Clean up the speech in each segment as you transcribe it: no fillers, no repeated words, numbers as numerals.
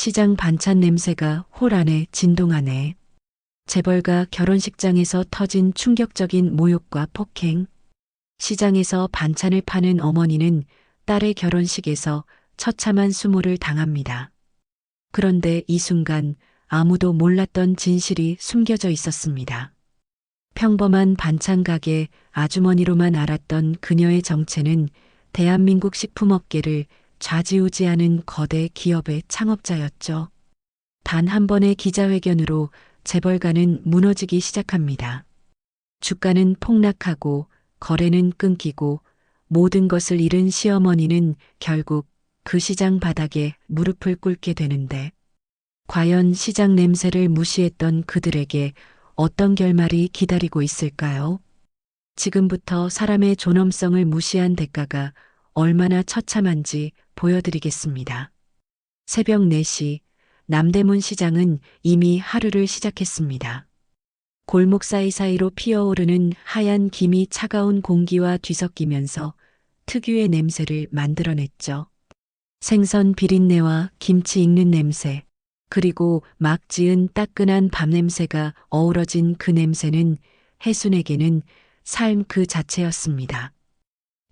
시장 반찬 냄새가 홀 안에 진동하네. 재벌가 결혼식장에서 터진 충격적인 모욕과 폭행. 시장에서 반찬을 파는 어머니는 딸의 결혼식에서 처참한 수모를 당합니다. 그런데 이 순간 아무도 몰랐던 진실이 숨겨져 있었습니다. 평범한 반찬 가게 아주머니로만 알았던 그녀의 정체는 대한민국 식품업계를 좌지우지하는 거대 기업의 창업자였죠. 단 한 번의 기자회견으로 재벌가는 무너지기 시작합니다. 주가는 폭락하고 거래는 끊기고 모든 것을 잃은 시어머니는 결국 그 시장 바닥에 무릎을 꿇게 되는데, 과연 시장 냄새를 무시했던 그들에게 어떤 결말이 기다리고 있을까요? 지금부터 사람의 존엄성을 무시한 대가가 얼마나 처참한지 보여드리겠습니다. 새벽 4시 남대문 시장은 이미 하루를 시작했습니다. 골목 사이사이로 피어오르는 하얀 김이 차가운 공기와 뒤섞이면서 특유의 냄새를 만들어냈죠. 생선 비린내와 김치 익는 냄새, 그리고 막 지은 따끈한 밥 냄새가 어우러진 그 냄새는 혜순에게는 삶 그 자체였습니다.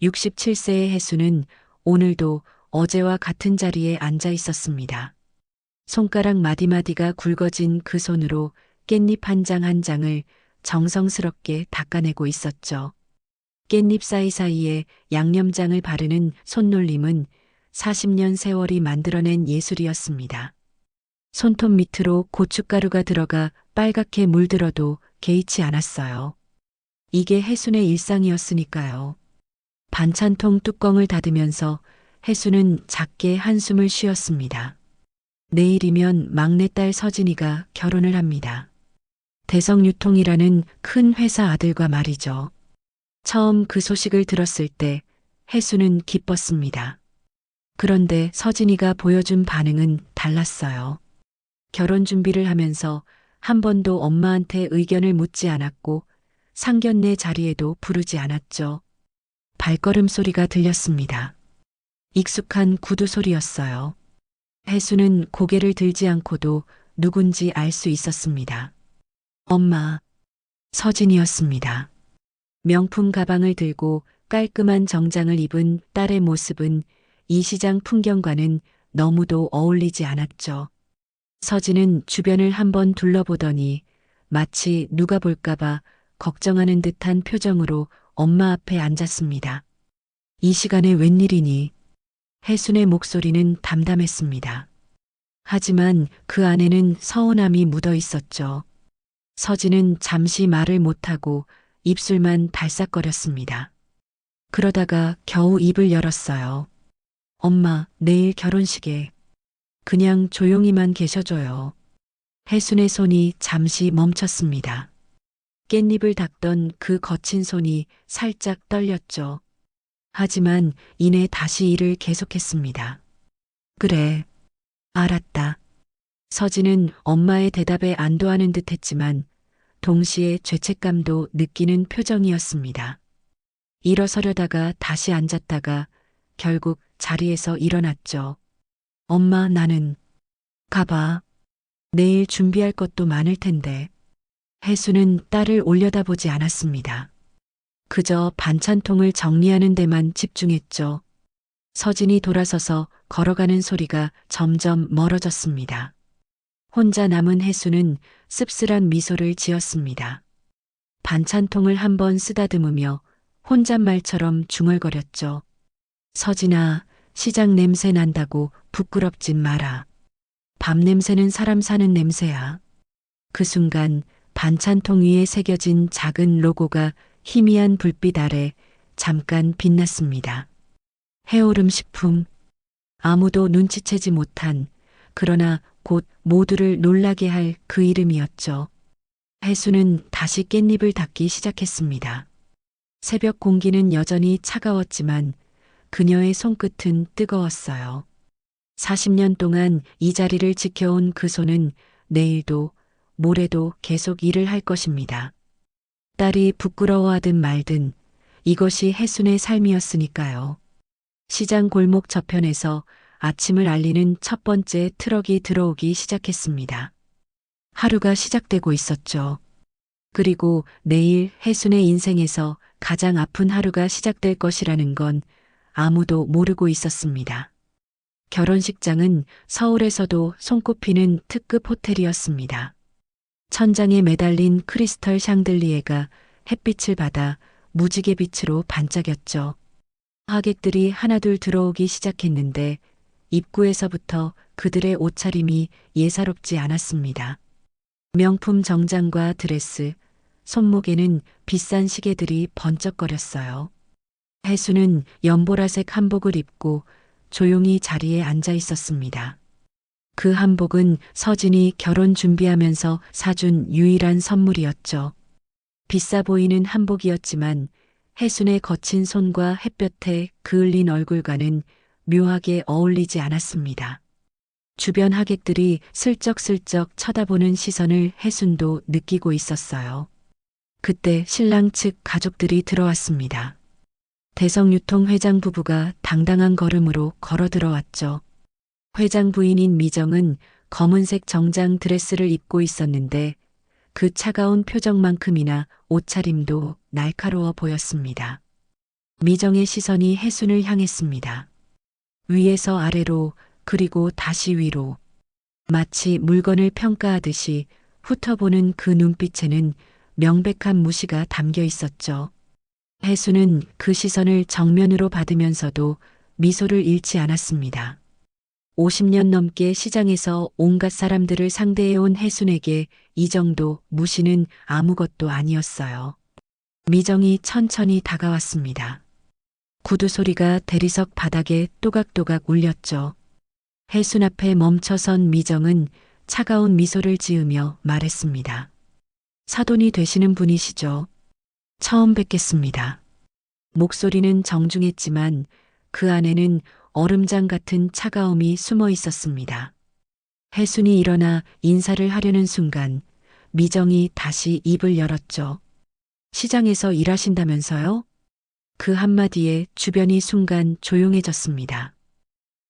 67세의 혜순은 오늘도 어제와 같은 자리에 앉아 있었습니다. 손가락 마디마디가 굵어진 그 손으로 깻잎 한 장 한 장을 정성스럽게 닦아내고 있었죠. 깻잎 사이사이에 양념장을 바르는 손놀림은 40년 세월이 만들어낸 예술이었습니다. 손톱 밑으로 고춧가루가 들어가 빨갛게 물들어도 개의치 않았어요. 이게 혜순의 일상이었으니까요. 반찬통 뚜껑을 닫으면서 혜순은 작게 한숨을 쉬었습니다. 내일이면 막내딸 서진이가 결혼을 합니다. 대성유통이라는 큰 회사 아들과 말이죠. 처음 그 소식을 들었을 때 혜순은 기뻤습니다. 그런데 서진이가 보여준 반응은 달랐어요. 결혼 준비를 하면서 한 번도 엄마한테 의견을 묻지 않았고 상견례 자리에도 부르지 않았죠. 발걸음 소리가 들렸습니다. 익숙한 구두 소리였어요. 혜수는 고개를 들지 않고도 누군지 알 수 있었습니다. 엄마, 서진이었습니다. 명품 가방을 들고 깔끔한 정장을 입은 딸의 모습은 이 시장 풍경과는 너무도 어울리지 않았죠. 서진은 주변을 한번 둘러보더니 마치 누가 볼까봐 걱정하는 듯한 표정으로 엄마 앞에 앉았습니다. 이 시간에 웬일이니? 혜순의 목소리는 담담했습니다. 하지만 그 안에는 서운함이 묻어 있었죠. 서진은 잠시 말을 못하고 입술만 달싹거렸습니다. 그러다가 겨우 입을 열었어요. 엄마, 내일 결혼식에 그냥 조용히만 계셔줘요. 혜순의 손이 잠시 멈췄습니다. 깻잎을 닦던 그 거친 손이 살짝 떨렸죠. 하지만 이내 다시 일을 계속했습니다. 그래, 알았다. 서진은 엄마의 대답에 안도하는 듯 했지만 동시에 죄책감도 느끼는 표정이었습니다. 일어서려다가 다시 앉았다가 결국 자리에서 일어났죠. 엄마, 나는 가봐. 내일 준비할 것도 많을 텐데. 혜수는 딸을 올려다보지 않았습니다. 그저 반찬통을 정리하는 데만 집중했죠. 서진이 돌아서서 걸어가는 소리가 점점 멀어졌습니다. 혼자 남은 혜수는 씁쓸한 미소를 지었습니다. 반찬통을 한번 쓰다듬으며 혼잣말처럼 중얼거렸죠. 서진아, 시장 냄새 난다고 부끄럽진 마라. 밥 냄새는 사람 사는 냄새야. 그 순간 반찬통 위에 새겨진 작은 로고가 희미한 불빛 아래 잠깐 빛났습니다. 해오름 식품. 아무도 눈치채지 못한, 그러나 곧 모두를 놀라게 할 그 이름이었죠. 혜수는 다시 깻잎을 닦기 시작했습니다. 새벽 공기는 여전히 차가웠지만 그녀의 손끝은 뜨거웠어요. 40년 동안 이 자리를 지켜온 그 손은 내일도 모레도 계속 일을 할 것입니다. 딸이 부끄러워하든 말든 이것이 혜순의 삶이었으니까요. 시장 골목 저편에서 아침을 알리는 첫 번째 트럭이 들어오기 시작했습니다. 하루가 시작되고 있었죠. 그리고 내일 혜순의 인생에서 가장 아픈 하루가 시작될 것이라는 건 아무도 모르고 있었습니다. 결혼식장은 서울에서도 손꼽히는 특급 호텔이었습니다. 천장에 매달린 크리스털 샹들리에가 햇빛을 받아 무지개 빛으로 반짝였죠. 하객들이 하나둘 들어오기 시작했는데 입구에서부터 그들의 옷차림이 예사롭지 않았습니다. 명품 정장과 드레스, 손목에는 비싼 시계들이 번쩍거렸어요. 혜수는 연보라색 한복을 입고 조용히 자리에 앉아 있었습니다. 그 한복은 서진이 결혼 준비하면서 사준 유일한 선물이었죠. 비싸 보이는 한복이었지만 혜순의 거친 손과 햇볕에 그을린 얼굴과는 묘하게 어울리지 않았습니다. 주변 하객들이 슬쩍슬쩍 쳐다보는 시선을 혜순도 느끼고 있었어요. 그때 신랑 측 가족들이 들어왔습니다. 대성유통 회장 부부가 당당한 걸음으로 걸어 들어왔죠. 회장 부인인 미정은 검은색 정장 드레스를 입고 있었는데 그 차가운 표정만큼이나 옷차림도 날카로워 보였습니다. 미정의 시선이 혜순을 향했습니다. 위에서 아래로 그리고 다시 위로. 마치 물건을 평가하듯이 훑어보는 그 눈빛에는 명백한 무시가 담겨 있었죠. 혜순은 그 시선을 정면으로 받으면서도 미소를 잃지 않았습니다. 50년 넘게 시장에서 온갖 사람들을 상대해온 혜순에게 이 정도 무시는 아무것도 아니었어요. 미정이 천천히 다가왔습니다. 구두 소리가 대리석 바닥에 또각또각 울렸죠. 혜순 앞에 멈춰선 미정은 차가운 미소를 지으며 말했습니다. 사돈이 되시는 분이시죠? 처음 뵙겠습니다. 목소리는 정중했지만 그 안에는 얼음장 같은 차가움이 숨어 있었습니다. 혜순이 일어나 인사를 하려는 순간 미정이 다시 입을 열었죠. 시장에서 일하신다면서요? 그 한마디에 주변이 순간 조용해졌습니다.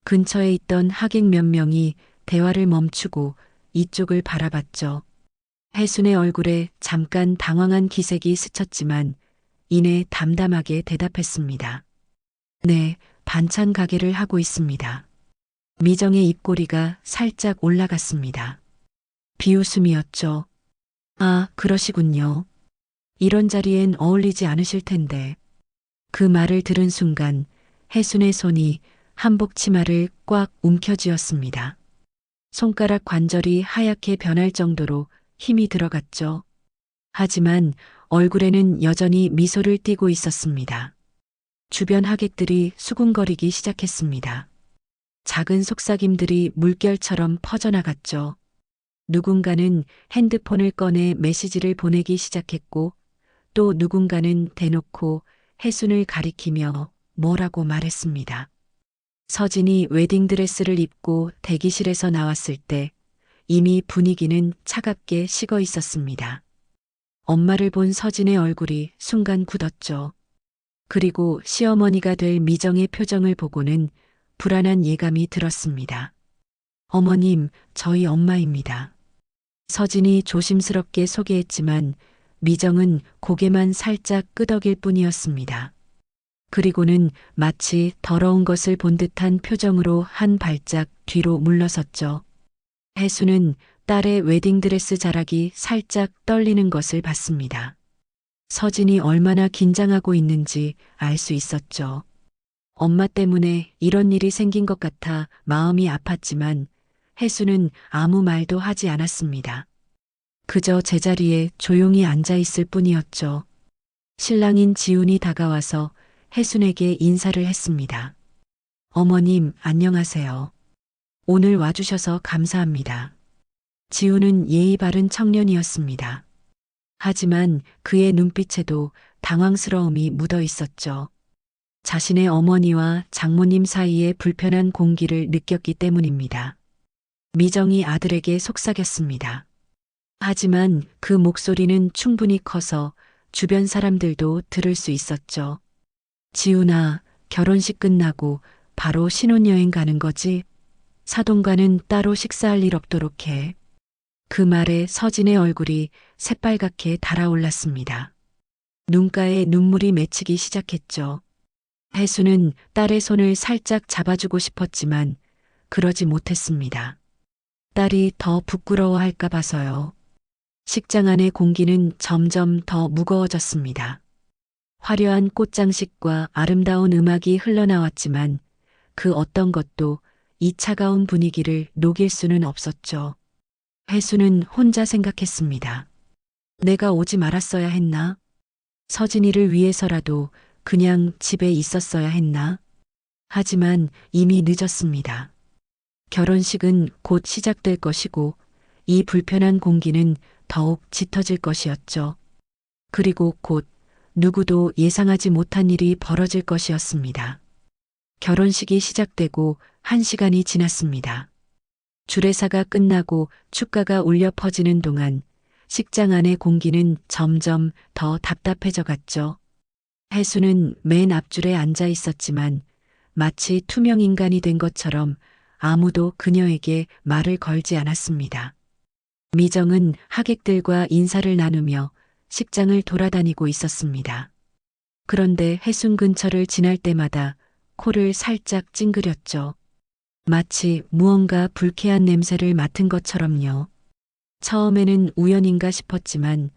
근처에 있던 하객 몇 명이 대화를 멈추고 이쪽을 바라봤죠. 혜순의 얼굴에 잠깐 당황한 기색이 스쳤지만 이내 담담하게 대답했습니다. 네, 반찬 가게를 하고 있습니다. 미정의 입꼬리가 살짝 올라갔습니다. 비웃음이었죠. 아, 그러시군요. 이런 자리엔 어울리지 않으실 텐데. 그 말을 들은 순간 혜순의 손이 한복 치마를 꽉 움켜쥐었습니다. 손가락 관절이 하얗게 변할 정도로 힘이 들어갔죠. 하지만 얼굴에는 여전히 미소를 띠고 있었습니다. 주변 하객들이 수군거리기 시작했습니다. 작은 속삭임들이 물결처럼 퍼져나갔죠. 누군가는 핸드폰을 꺼내 메시지를 보내기 시작했고 또 누군가는 대놓고 혜순을 가리키며 뭐라고 말했습니다. 서진이 웨딩드레스를 입고 대기실에서 나왔을 때 이미 분위기는 차갑게 식어 있었습니다. 엄마를 본 서진의 얼굴이 순간 굳었죠. 그리고 시어머니가 될 미정의 표정을 보고는 불안한 예감이 들었습니다. 어머님, 저희 엄마입니다. 서진이 조심스럽게 소개했지만 미정은 고개만 살짝 끄덕일 뿐이었습니다. 그리고는 마치 더러운 것을 본 듯한 표정으로 한 발짝 뒤로 물러섰죠. 혜수는 딸의 웨딩드레스 자락이 살짝 떨리는 것을 봤습니다. 서진이 얼마나 긴장하고 있는지 알 수 있었죠. 엄마 때문에 이런 일이 생긴 것 같아 마음이 아팠지만 혜수는 아무 말도 하지 않았습니다. 그저 제자리에 조용히 앉아 있을 뿐이었죠. 신랑인 지훈이 다가와서 혜순에게 인사를 했습니다. 어머님, 안녕하세요. 오늘 와주셔서 감사합니다. 지훈은 예의 바른 청년이었습니다. 하지만 그의 눈빛에도 당황스러움이 묻어 있었죠. 자신의 어머니와 장모님 사이에 불편한 공기를 느꼈기 때문입니다. 미정이 아들에게 속삭였습니다. 하지만 그 목소리는 충분히 커서 주변 사람들도 들을 수 있었죠. 지훈아, 결혼식 끝나고 바로 신혼여행 가는 거지. 사돈과는 따로 식사할 일 없도록 해. 그 말에 서진의 얼굴이 새빨갛게 달아올랐습니다. 눈가에 눈물이 맺히기 시작했죠. 혜수는 딸의 손을 살짝 잡아주고 싶었지만 그러지 못했습니다. 딸이 더 부끄러워할까 봐서요. 식장 안의 공기는 점점 더 무거워졌습니다. 화려한 꽃장식과 아름다운 음악이 흘러나왔지만 그 어떤 것도 이 차가운 분위기를 녹일 수는 없었죠. 혜수는 혼자 생각했습니다. 내가 오지 말았어야 했나? 서진이를 위해서라도 그냥 집에 있었어야 했나? 하지만 이미 늦었습니다. 결혼식은 곧 시작될 것이고 이 불편한 공기는 더욱 짙어질 것이었죠. 그리고 곧 누구도 예상하지 못한 일이 벌어질 것이었습니다. 결혼식이 시작되고 1시간이 지났습니다. 주례사가 끝나고 축가가 울려 퍼지는 동안 식장 안의 공기는 점점 더 답답해져 갔죠. 혜수는 맨 앞줄에 앉아 있었지만 마치 투명 인간이 된 것처럼 아무도 그녀에게 말을 걸지 않았습니다. 미정은 하객들과 인사를 나누며 식장을 돌아다니고 있었습니다. 그런데 혜순 근처를 지날 때마다 코를 살짝 찡그렸죠. 마치 무언가 불쾌한 냄새를 맡은 것처럼요. 처음에는 우연인가 싶었지만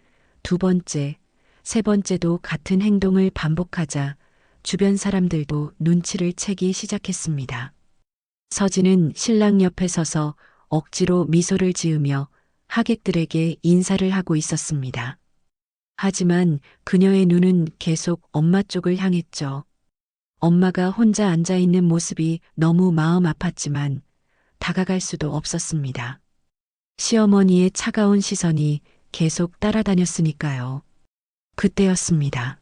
2번째, 3번째도 같은 행동을 반복하자 주변 사람들도 눈치를 채기 시작했습니다. 서진은 신랑 옆에 서서 억지로 미소를 지으며 하객들에게 인사를 하고 있었습니다. 하지만 그녀의 눈은 계속 엄마 쪽을 향했죠. 엄마가 혼자 앉아 있는 모습이 너무 마음 아팠지만 다가갈 수도 없었습니다. 시어머니의 차가운 시선이 계속 따라다녔으니까요. 그때였습니다.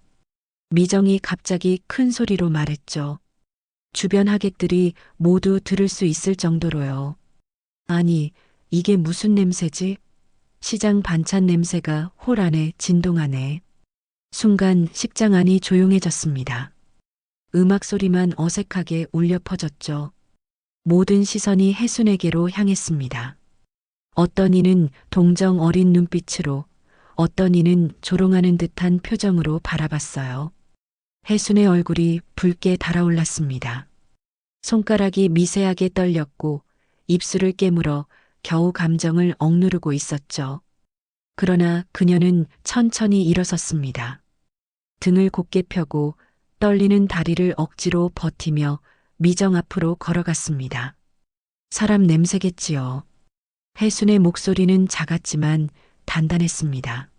미정이 갑자기 큰 소리로 말했죠. 주변 하객들이 모두 들을 수 있을 정도로요. 아니, 이게 무슨 냄새지? 시장 반찬 냄새가 홀 안에 진동하네. 순간 식장 안이 조용해졌습니다. 음악 소리만 어색하게 울려 퍼졌죠. 모든 시선이 혜순에게로 향했습니다. 어떤 이는 동정 어린 눈빛으로, 어떤 이는 조롱하는 듯한 표정으로 바라봤어요. 혜순의 얼굴이 붉게 달아올랐습니다. 손가락이 미세하게 떨렸고 입술을 깨물어 겨우 감정을 억누르고 있었죠. 그러나 그녀는 천천히 일어섰습니다. 등을 곧게 펴고 떨리는 다리를 억지로 버티며 미정 앞으로 걸어갔습니다. 사람 냄새겠지요. 혜순의 목소리는 작았지만 단단했습니다.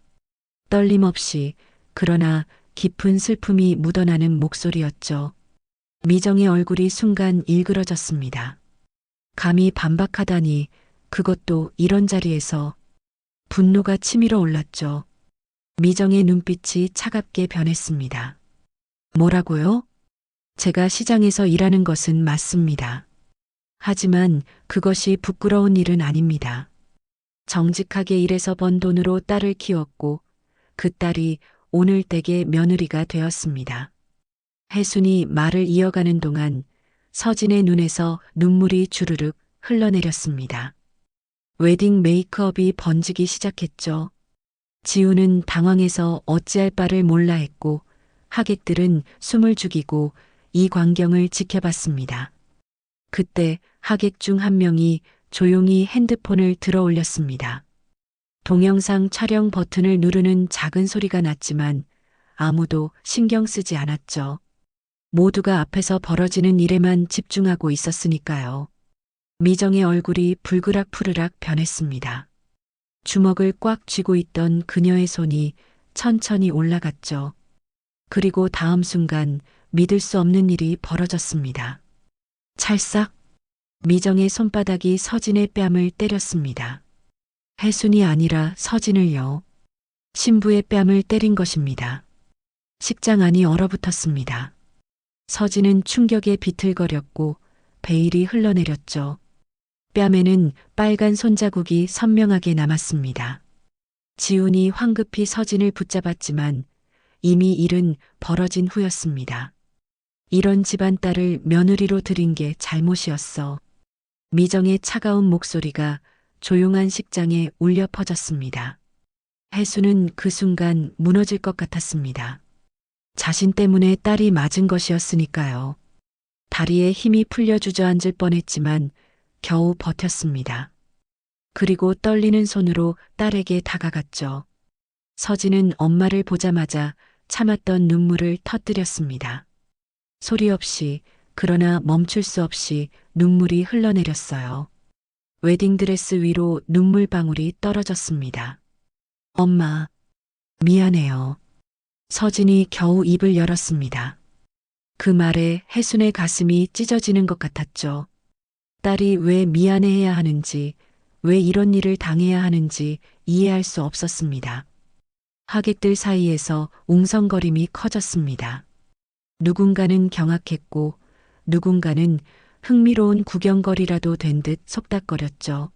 떨림 없이 그러나 깊은 슬픔이 묻어나는 목소리였죠. 미정의 얼굴이 순간 일그러졌습니다. 감히 반박하다니 그것도 이런 자리에서 분노가 치밀어 올랐죠. 미정의 눈빛이 차갑게 변했습니다. 뭐라고요? 제가 시장에서 일하는 것은 맞습니다. 하지만 그것이 부끄러운 일은 아닙니다. 정직하게 일해서 번 돈으로 딸을 키웠고 그 딸이 오늘 댁의 며느리가 되었습니다. 혜순이 말을 이어가는 동안 서진의 눈에서 눈물이 주르륵 흘러내렸습니다. 웨딩 메이크업이 번지기 시작했죠. 지우는 당황해서 어찌할 바를 몰라 했고 하객들은 숨을 죽이고 이 광경을 지켜봤습니다. 그때 하객 중 한 명이 조용히 핸드폰을 들어 올렸습니다. 동영상 촬영 버튼을 누르는 작은 소리가 났지만 아무도 신경 쓰지 않았죠. 모두가 앞에서 벌어지는 일에만 집중하고 있었으니까요. 미정의 얼굴이 불그락푸르락 변했습니다. 주먹을 꽉 쥐고 있던 그녀의 손이 천천히 올라갔죠. 그리고 다음 순간 믿을 수 없는 일이 벌어졌습니다. 찰싹! 미정의 손바닥이 서진의 뺨을 때렸습니다. 혜순이 아니라 서진을요. 신부의 뺨을 때린 것입니다. 식장 안이 얼어붙었습니다. 서진은 충격에 비틀거렸고 베일이 흘러내렸죠. 뺨에는 빨간 손자국이 선명하게 남았습니다. 지훈이 황급히 서진을 붙잡았지만 이미 일은 벌어진 후였습니다. 이런 집안 딸을 며느리로 들인 게 잘못이었어. 미정의 차가운 목소리가 조용한 식장에 울려 퍼졌습니다. 혜수는 그 순간 무너질 것 같았습니다. 자신 때문에 딸이 맞은 것이었으니까요. 다리에 힘이 풀려 주저앉을 뻔했지만 겨우 버텼습니다. 그리고 떨리는 손으로 딸에게 다가갔죠. 서진은 엄마를 보자마자 참았던 눈물을 터뜨렸습니다. 소리 없이, 그러나 멈출 수 없이 눈물이 흘러내렸어요. 웨딩드레스 위로 눈물방울이 떨어졌습니다. 엄마, 미안해요. 서진이 겨우 입을 열었습니다. 그 말에 혜순의 가슴이 찢어지는 것 같았죠. 딸이 왜 미안해해야 하는지, 왜 이런 일을 당해야 하는지 이해할 수 없었습니다. 하객들 사이에서 웅성거림이 커졌습니다. 누군가는 경악했고, 누군가는 흥미로운 구경거리라도 된 듯 속닥거렸죠.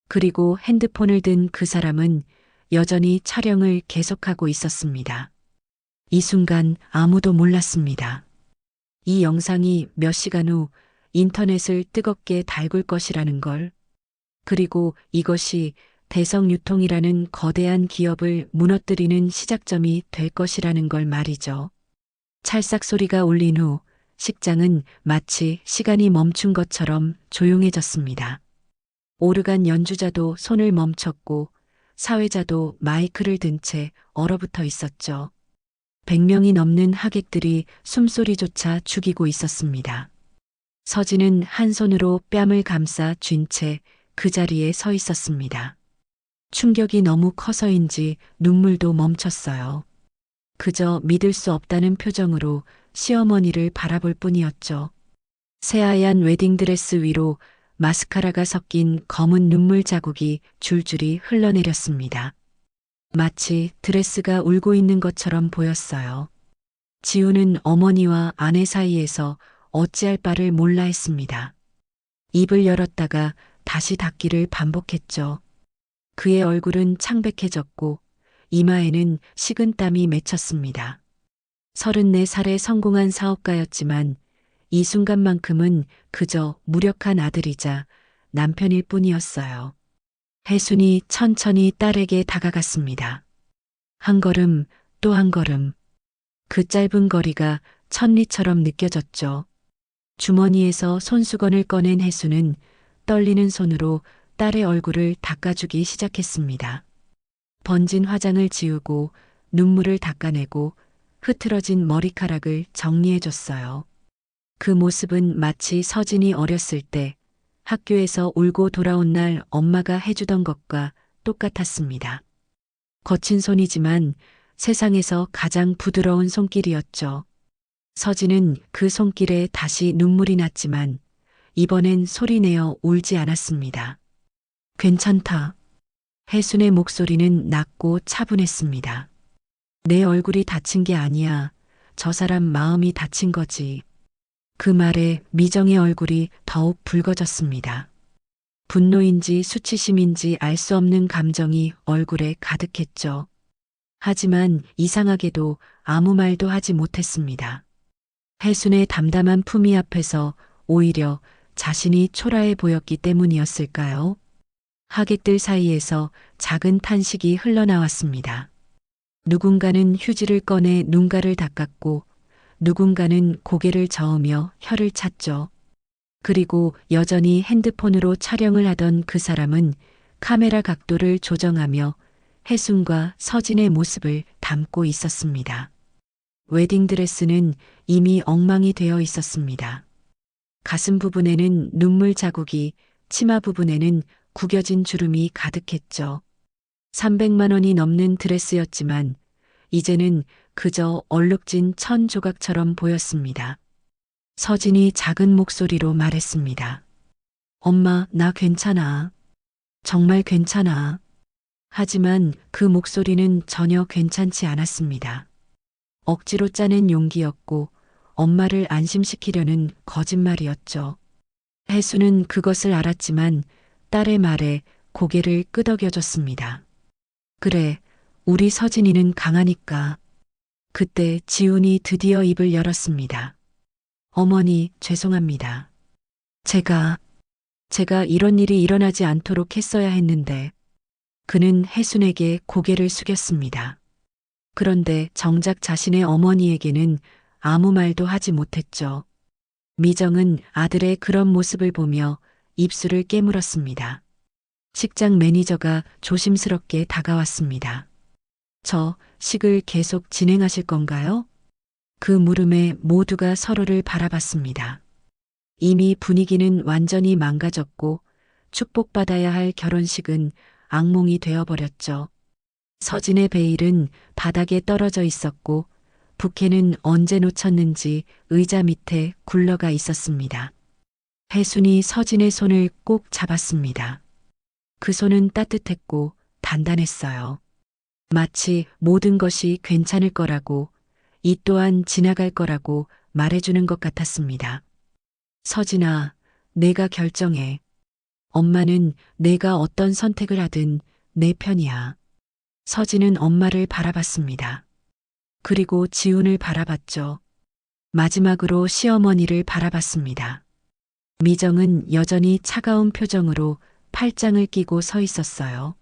그리고 핸드폰을 든 그 사람은 여전히 촬영을 계속하고 있었습니다. 이 순간 아무도 몰랐습니다. 이 영상이 몇 시간 후 인터넷을 뜨겁게 달굴 것이라는 걸, 그리고 이것이 대성유통이라는 거대한 기업을 무너뜨리는 시작점이 될 것이라는 걸 말이죠. 찰싹 소리가 울린 후 식장은 마치 시간이 멈춘 것처럼 조용해졌습니다. 오르간 연주자도 손을 멈췄고 사회자도 마이크를 든 채 얼어붙어 있었죠. 100명이 넘는 하객들이 숨소리조차 죽이고 있었습니다. 서진은 한 손으로 뺨을 감싸 쥔 채 그 자리에 서 있었습니다. 충격이 너무 커서인지 눈물도 멈췄어요. 그저 믿을 수 없다는 표정으로 시어머니를 바라볼 뿐이었죠. 새하얀 웨딩드레스 위로 마스카라가 섞인 검은 눈물 자국이 줄줄이 흘러내렸습니다. 마치 드레스가 울고 있는 것처럼 보였어요. 지우는 어머니와 아내 사이에서 어찌할 바를 몰라 했습니다. 입을 열었다가 다시 닫기를 반복했죠. 그의 얼굴은 창백해졌고 이마에는 식은땀이 맺혔습니다. 34살에 성공한 사업가였지만 이 순간만큼은 그저 무력한 아들이자 남편일 뿐이었어요. 혜순이 천천히 딸에게 다가갔습니다. 한 걸음 또 한 걸음. 그 짧은 거리가 천리처럼 느껴졌죠. 주머니에서 손수건을 꺼낸 혜순은 떨리는 손으로 딸의 얼굴을 닦아주기 시작했습니다. 번진 화장을 지우고 눈물을 닦아내고 흐트러진 머리카락을 정리해줬어요. 그 모습은 마치 서진이 어렸을 때 학교에서 울고 돌아온 날 엄마가 해주던 것과 똑같았습니다. 거친 손이지만 세상에서 가장 부드러운 손길이었죠. 서진은 그 손길에 다시 눈물이 났지만 이번엔 소리내어 울지 않았습니다. 괜찮다. 혜순의 목소리는 낮고 차분했습니다. 내 얼굴이 다친 게 아니야. 저 사람 마음이 다친 거지. 그 말에 미정의 얼굴이 더욱 붉어졌습니다. 분노인지 수치심인지 알 수 없는 감정이 얼굴에 가득했죠. 하지만 이상하게도 아무 말도 하지 못했습니다. 혜순의 담담한 품위 앞에서 오히려 자신이 초라해 보였기 때문이었을까요? 하객들 사이에서 작은 탄식이 흘러나왔습니다. 누군가는 휴지를 꺼내 눈가를 닦았고 누군가는 고개를 저으며 혀를 찼죠. 그리고 여전히 핸드폰으로 촬영을 하던 그 사람은 카메라 각도를 조정하며 혜순과 서진의 모습을 담고 있었습니다. 웨딩드레스는 이미 엉망이 되어 있었습니다. 가슴 부분에는 눈물 자국이, 치마 부분에는 구겨진 주름이 가득했죠. 300만 원이 넘는 드레스였지만 이제는 그저 얼룩진 천 조각처럼 보였습니다. 서진이 작은 목소리로 말했습니다. 엄마, 나 괜찮아. 정말 괜찮아. 하지만 그 목소리는 전혀 괜찮지 않았습니다. 억지로 짜낸 용기였고 엄마를 안심시키려는 거짓말이었죠. 혜수는 그것을 알았지만 딸의 말에 고개를 끄덕여줬습니다. 그래, 우리 서진이는 강하니까. 그때 지훈이 드디어 입을 열었습니다. 어머니, 죄송합니다. 제가 이런 일이 일어나지 않도록 했어야 했는데. 그는 혜순에게 고개를 숙였습니다. 그런데 정작 자신의 어머니에게는 아무 말도 하지 못했죠. 미정은 아들의 그런 모습을 보며 입술을 깨물었습니다. 식장 매니저가 조심스럽게 다가왔습니다. 저 식을 계속 진행하실 건가요? 그 물음에 모두가 서로를 바라봤습니다. 이미 분위기는 완전히 망가졌고 축복받아야 할 결혼식은 악몽이 되어버렸죠. 서진의 베일은 바닥에 떨어져 있었고 부케는 언제 놓쳤는지 의자 밑에 굴러가 있었습니다. 혜순이 서진의 손을 꼭 잡았습니다. 그 손은 따뜻했고 단단했어요. 마치 모든 것이 괜찮을 거라고, 이 또한 지나갈 거라고 말해주는 것 같았습니다. 서진아, 내가 결정해. 엄마는 내가 어떤 선택을 하든 내 편이야. 서진은 엄마를 바라봤습니다. 그리고 지훈을 바라봤죠. 마지막으로 시어머니를 바라봤습니다. 미정은 여전히 차가운 표정으로 팔짱을 끼고 서 있었어요.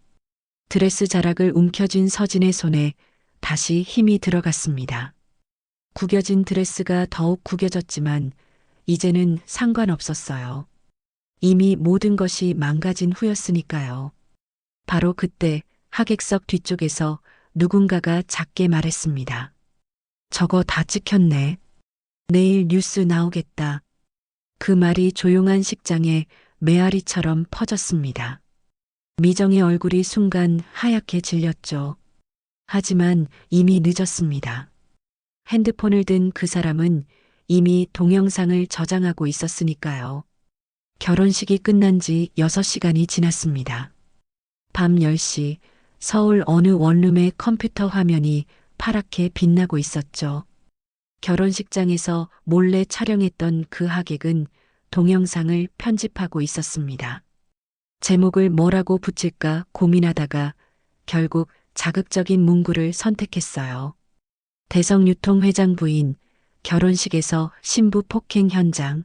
드레스 자락을 움켜쥔 서진의 손에 다시 힘이 들어갔습니다. 구겨진 드레스가 더욱 구겨졌지만 이제는 상관없었어요. 이미 모든 것이 망가진 후였으니까요. 바로 그때 하객석 뒤쪽에서 누군가가 작게 말했습니다. 저거 다 찍혔네. 내일 뉴스 나오겠다. 그 말이 조용한 식장에 메아리처럼 퍼졌습니다. 미정의 얼굴이 순간 하얗게 질렸죠. 하지만 이미 늦었습니다. 핸드폰을 든 그 사람은 이미 동영상을 저장하고 있었으니까요. 결혼식이 끝난 지 6시간이 지났습니다. 밤 10시 서울 어느 원룸의 컴퓨터 화면이 파랗게 빛나고 있었죠. 결혼식장에서 몰래 촬영했던 그 하객은 동영상을 편집하고 있었습니다. 제목을 뭐라고 붙일까 고민하다가 결국 자극적인 문구를 선택했어요. 대성유통 회장 부인, 결혼식에서 신부 폭행 현장.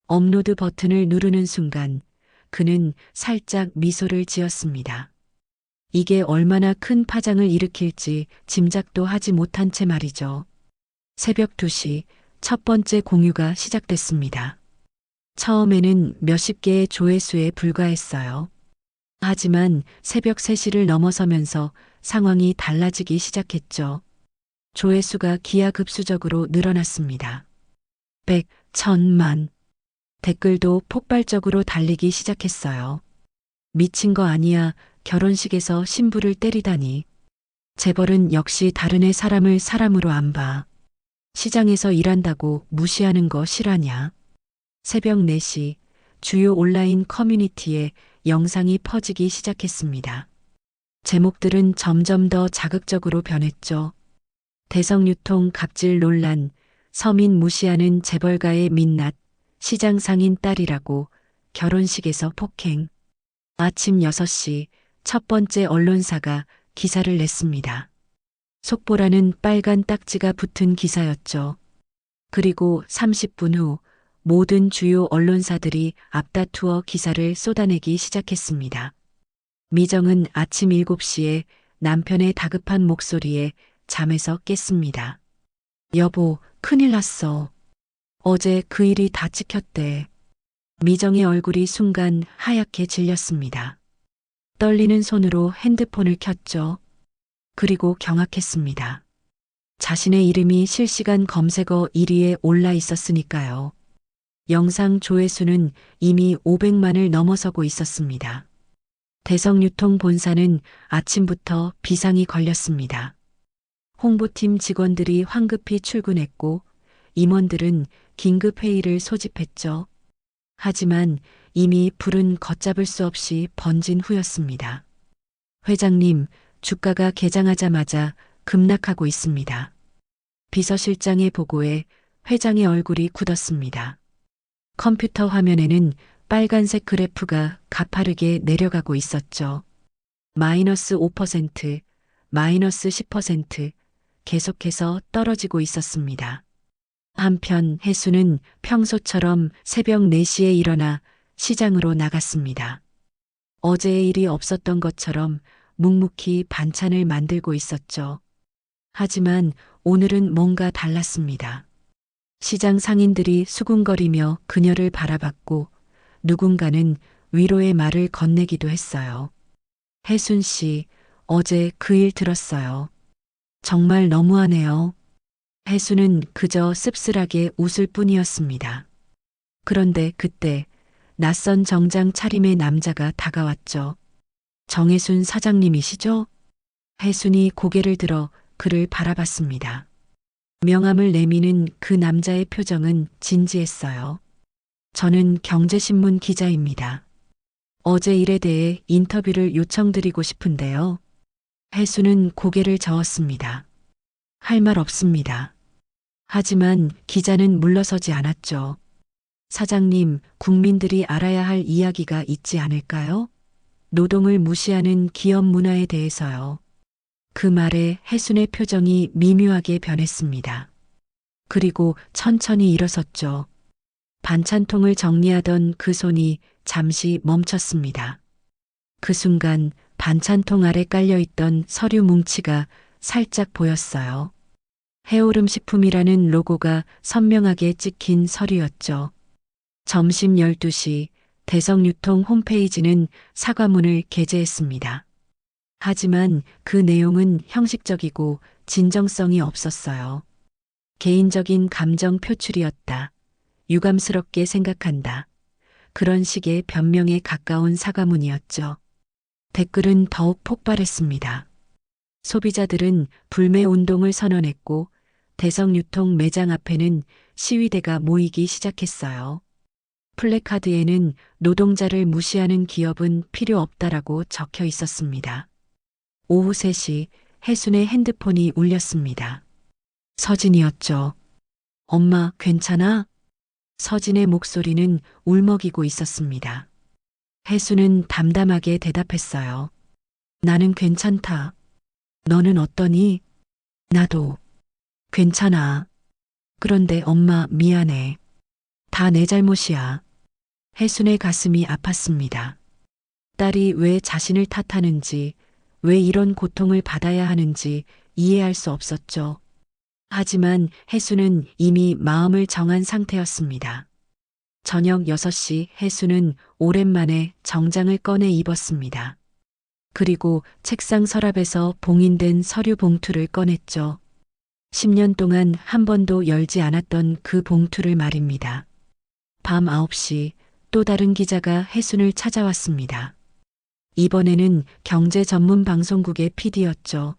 업로드 버튼을 누르는 순간 그는 살짝 미소를 지었습니다. 이게 얼마나 큰 파장을 일으킬지 짐작도 하지 못한 채 말이죠. 새벽 2시 첫 번째 공유가 시작됐습니다. 처음에는 몇십 개의 조회수에 불과했어요. 하지만 새벽 3시를 넘어서면서 상황이 달라지기 시작했죠. 조회수가 기하급수적으로 늘어났습니다. 100, 1000만. 댓글도 폭발적으로 달리기 시작했어요. 미친 거 아니야. 결혼식에서 신부를 때리다니. 재벌은 역시 다른 애 사람을 사람으로 안 봐. 시장에서 일한다고 무시하는 거 실화냐. 새벽 4시 주요 온라인 커뮤니티에 영상이 퍼지기 시작했습니다. 제목들은 점점 더 자극적으로 변했죠. 대성유통 갑질 논란, 서민 무시하는 재벌가의 민낯, 시장 상인 딸이라고, 결혼식에서 폭행. 아침 6시 첫 번째 언론사가 기사를 냈습니다. 속보라는 빨간 딱지가 붙은 기사였죠. 그리고 30분 후 모든 주요 언론사들이 앞다투어 기사를 쏟아내기 시작했습니다. 미정은 아침 7시에 남편의 다급한 목소리에 잠에서 깼습니다. 여보, 큰일 났어. 어제 그 일이 다 찍혔대. 미정의 얼굴이 순간 하얗게 질렸습니다. 떨리는 손으로 핸드폰을 켰죠. 그리고 경악했습니다. 자신의 이름이 실시간 검색어 1위에 올라 있었으니까요. 영상 조회수는 이미 500만을 넘어서고 있었습니다. 대성유통 본사는 아침부터 비상이 걸렸습니다. 홍보팀 직원들이 황급히 출근했고 임원들은 긴급 회의를 소집했죠. 하지만 이미 불은 걷잡을 수 없이 번진 후였습니다. 회장님, 주가가 개장하자마자 급락하고 있습니다. 비서실장의 보고에 회장의 얼굴이 굳었습니다. 컴퓨터 화면에는 빨간색 그래프가 가파르게 내려가고 있었죠. 마이너스 5%, 마이너스 10%, 계속해서 떨어지고 있었습니다. 한편 혜수는 평소처럼 새벽 4시에 일어나 시장으로 나갔습니다. 어제의 일이 없었던 것처럼 묵묵히 반찬을 만들고 있었죠. 하지만 오늘은 뭔가 달랐습니다. 시장 상인들이 수군거리며 그녀를 바라봤고 누군가는 위로의 말을 건네기도 했어요. 혜순 씨, 어제 그 일 들었어요. 정말 너무하네요. 혜순은 그저 씁쓸하게 웃을 뿐이었습니다. 그런데 그때 낯선 정장 차림의 남자가 다가왔죠. 정혜순 사장님이시죠? 혜순이 고개를 들어 그를 바라봤습니다. 명함을 내미는 그 남자의 표정은 진지했어요. 저는 경제신문 기자입니다. 어제 일에 대해 인터뷰를 요청드리고 싶은데요. 혜수는 고개를 저었습니다. 할 말 없습니다. 하지만 기자는 물러서지 않았죠. 사장님, 국민들이 알아야 할 이야기가 있지 않을까요? 노동을 무시하는 기업 문화에 대해서요. 그 말에 혜순의 표정이 미묘하게 변했습니다. 그리고 천천히 일어섰죠. 반찬통을 정리하던 그 손이 잠시 멈췄습니다. 그 순간 반찬통 아래 깔려있던 서류 뭉치가 살짝 보였어요. 해오름 식품이라는 로고가 선명하게 찍힌 서류였죠. 점심 12시 대성유통 홈페이지는 사과문을 게재했습니다. 하지만 그 내용은 형식적이고 진정성이 없었어요. 개인적인 감정 표출이었다. 유감스럽게 생각한다. 그런 식의 변명에 가까운 사과문이었죠. 댓글은 더욱 폭발했습니다. 소비자들은 불매 운동을 선언했고 대성유통 매장 앞에는 시위대가 모이기 시작했어요. 플래카드에는 노동자를 무시하는 기업은 필요 없다라고 적혀 있었습니다. 오후 3시 혜순의 핸드폰이 울렸습니다. 서진이었죠. 엄마, 괜찮아? 서진의 목소리는 울먹이고 있었습니다. 혜수는 담담하게 대답했어요. 나는 괜찮다. 너는 어떠니? 나도. 괜찮아. 그런데 엄마 미안해. 다 내 잘못이야. 혜순의 가슴이 아팠습니다. 딸이 왜 자신을 탓하는지, 왜 이런 고통을 받아야 하는지 이해할 수 없었죠. 하지만 혜수는 이미 마음을 정한 상태였습니다. 저녁 6시 혜수는 오랜만에 정장을 꺼내 입었습니다. 그리고 책상 서랍에서 봉인된 서류 봉투를 꺼냈죠. 10년 동안 한 번도 열지 않았던 그 봉투를 말입니다. 밤 9시 또 다른 기자가 혜순을 찾아왔습니다. 이번에는 경제 전문 방송국의 PD였죠.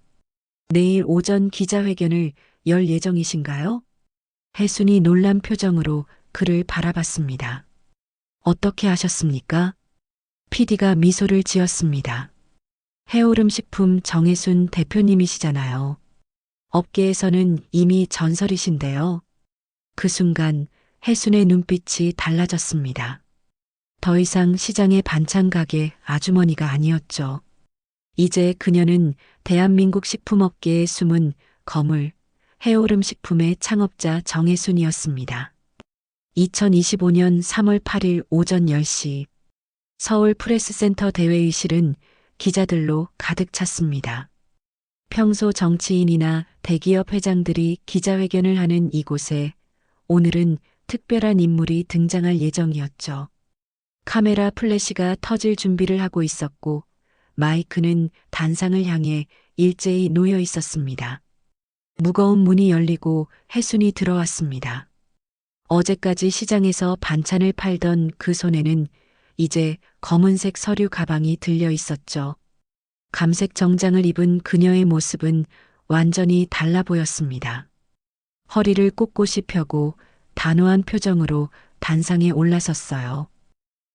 내일 오전 기자회견을 열 예정이신가요? 혜순이 놀란 표정으로 그를 바라봤습니다. 어떻게 하셨습니까? PD가 미소를 지었습니다. 해오름 식품 정혜순 대표님이시잖아요. 업계에서는 이미 전설이신데요. 그 순간 혜순의 눈빛이 달라졌습니다. 더 이상 시장의 반찬 가게 아주머니가 아니었죠. 이제 그녀는 대한민국 식품업계의 숨은 거물, 해오름 식품의 창업자 정혜순이었습니다. 2025년 3월 8일 오전 10시 서울 프레스센터 대회의실은 기자들로 가득 찼습니다. 평소 정치인이나 대기업 회장들이 기자회견을 하는 이곳에 오늘은 특별한 인물이 등장할 예정이었죠. 카메라 플래시가 터질 준비를 하고 있었고 마이크는 단상을 향해 일제히 놓여 있었습니다. 무거운 문이 열리고 혜순이 들어왔습니다. 어제까지 시장에서 반찬을 팔던 그 손에는 이제 검은색 서류 가방이 들려 있었죠. 감색 정장을 입은 그녀의 모습은 완전히 달라 보였습니다. 허리를 꼿꼿이 펴고 단호한 표정으로 단상에 올라섰어요.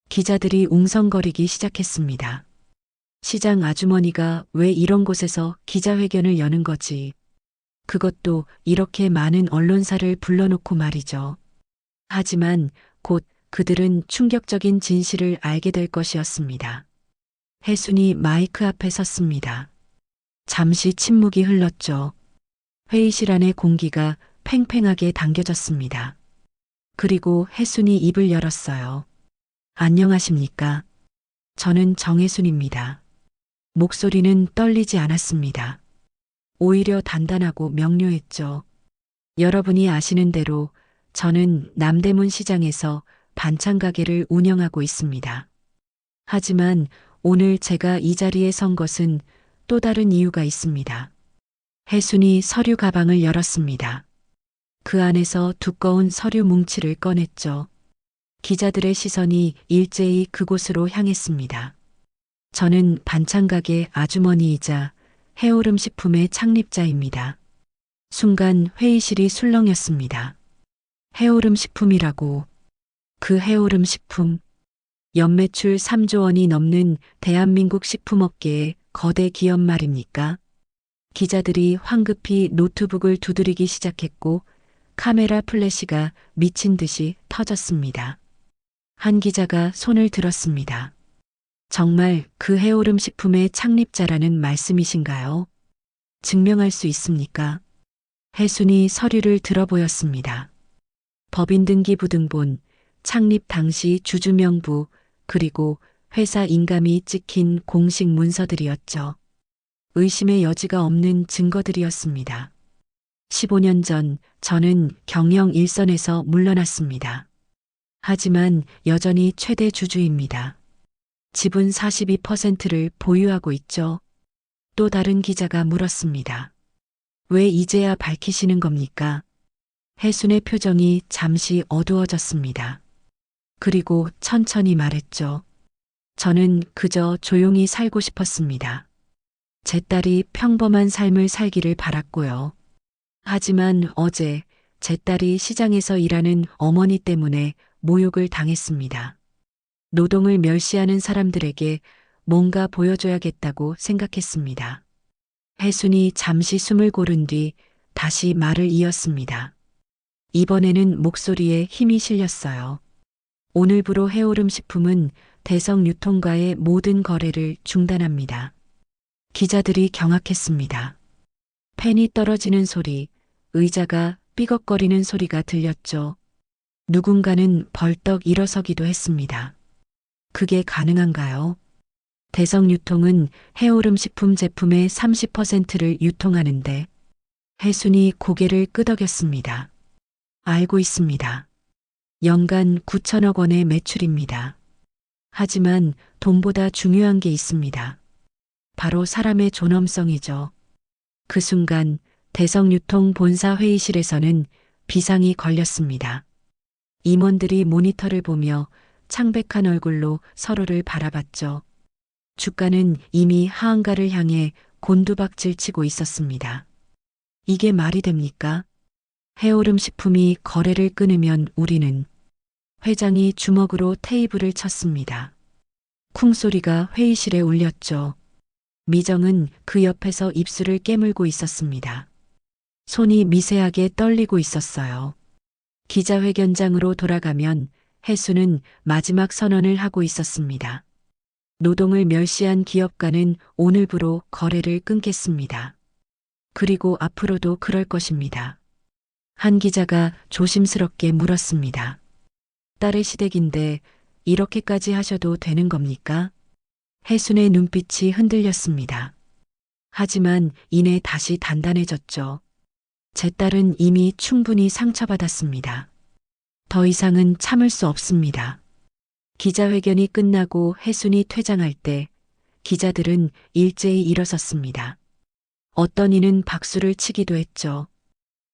기자들이 웅성거리기 시작했습니다. 시장 아주머니가 왜 이런 곳에서 기자회견을 여는 거지? 그것도 이렇게 많은 언론사를 불러놓고 말이죠. 하지만 곧 그들은 충격적인 진실을 알게 될 것이었습니다. 혜순이 마이크 앞에 섰습니다. 잠시 침묵이 흘렀죠. 회의실 안의 공기가 팽팽하게 당겨졌습니다. 그리고 혜순이 입을 열었어요. 안녕하십니까? 저는 정혜순입니다. 목소리는 떨리지 않았습니다. 오히려 단단하고 명료했죠. 여러분이 아시는 대로 저는 남대문 시장에서 반찬 가게를 운영하고 있습니다. 하지만 오늘 제가 이 자리에 선 것은 또 다른 이유가 있습니다. 혜순이 서류 가방을 열었습니다. 그 안에서 두꺼운 서류 뭉치를 꺼냈죠. 기자들의 시선이 일제히 그곳으로 향했습니다. 저는 반찬 가게 아주머니이자 해오름 식품의 창립자입니다. 순간 회의실이 술렁였습니다. 해오름 식품이라고. 그 해오름 식품. 연매출 3조 원이 넘는 대한민국 식품업계의 거대 기업 말입니까? 기자들이 황급히 노트북을 두드리기 시작했고 카메라 플래시가 미친 듯이 터졌습니다. 한 기자가 손을 들었습니다. 정말 그 해오름 식품의 창립자라는 말씀이신가요? 증명할 수 있습니까? 혜순이 서류를 들어보였습니다. 법인등기부등본, 창립 당시 주주명부, 그리고 회사 인감이 찍힌 공식 문서들이었죠. 의심의 여지가 없는 증거들이었습니다. 15년 전 저는 경영 일선에서 물러났습니다. 하지만 여전히 최대 주주입니다. 지분 42%를 보유하고 있죠. 또 다른 기자가 물었습니다. 왜 이제야 밝히시는 겁니까? 혜순의 표정이 잠시 어두워졌습니다. 그리고 천천히 말했죠. 저는 그저 조용히 살고 싶었습니다. 제 딸이 평범한 삶을 살기를 바랐고요. 하지만 어제 제 딸이 시장에서 일하는 어머니 때문에 모욕을 당했습니다. 노동을 멸시하는 사람들에게 뭔가 보여줘야겠다고 생각했습니다. 혜순이 잠시 숨을 고른 뒤 다시 말을 이었습니다. 이번에는 목소리에 힘이 실렸어요. 오늘부로 해오름 식품은 대성유통과의 모든 거래를 중단합니다. 기자들이 경악했습니다. 펜이 떨어지는 소리, 의자가 삐걱거리는 소리가 들렸죠. 누군가는 벌떡 일어서기도 했습니다. 그게 가능한가요? 대성유통은 해오름 식품 제품의 30%를 유통하는데 혜순이 고개를 끄덕였습니다. 알고 있습니다. 연간 9천억 원의 매출입니다. 하지만 돈보다 중요한 게 있습니다. 바로 사람의 존엄성이죠. 그 순간 대성유통 본사 회의실에서는 비상이 걸렸습니다. 임원들이 모니터를 보며 창백한 얼굴로 서로를 바라봤죠. 주가는 이미 하한가를 향해 곤두박질 치고 있었습니다. 이게 말이 됩니까? 해오름 식품이 거래를 끊으면 우리는. 회장이 주먹으로 테이블을 쳤습니다. 쿵 소리가 회의실에 울렸죠. 미정은 그 옆에서 입술을 깨물고 있었습니다. 손이 미세하게 떨리고 있었어요. 기자회견장으로 돌아가면 혜순은 마지막 선언을 하고 있었습니다. 노동을 멸시한 기업가는 오늘부로 거래를 끊겠습니다. 그리고 앞으로도 그럴 것입니다. 한 기자가 조심스럽게 물었습니다. 딸의 시댁인데 이렇게까지 하셔도 되는 겁니까? 혜순의 눈빛이 흔들렸습니다. 하지만 이내 다시 단단해졌죠. 제 딸은 이미 충분히 상처받았습니다. 더 이상은 참을 수 없습니다. 기자회견이 끝나고 혜순이 퇴장할 때 기자들은 일제히 일어섰습니다. 어떤 이는 박수를 치기도 했죠.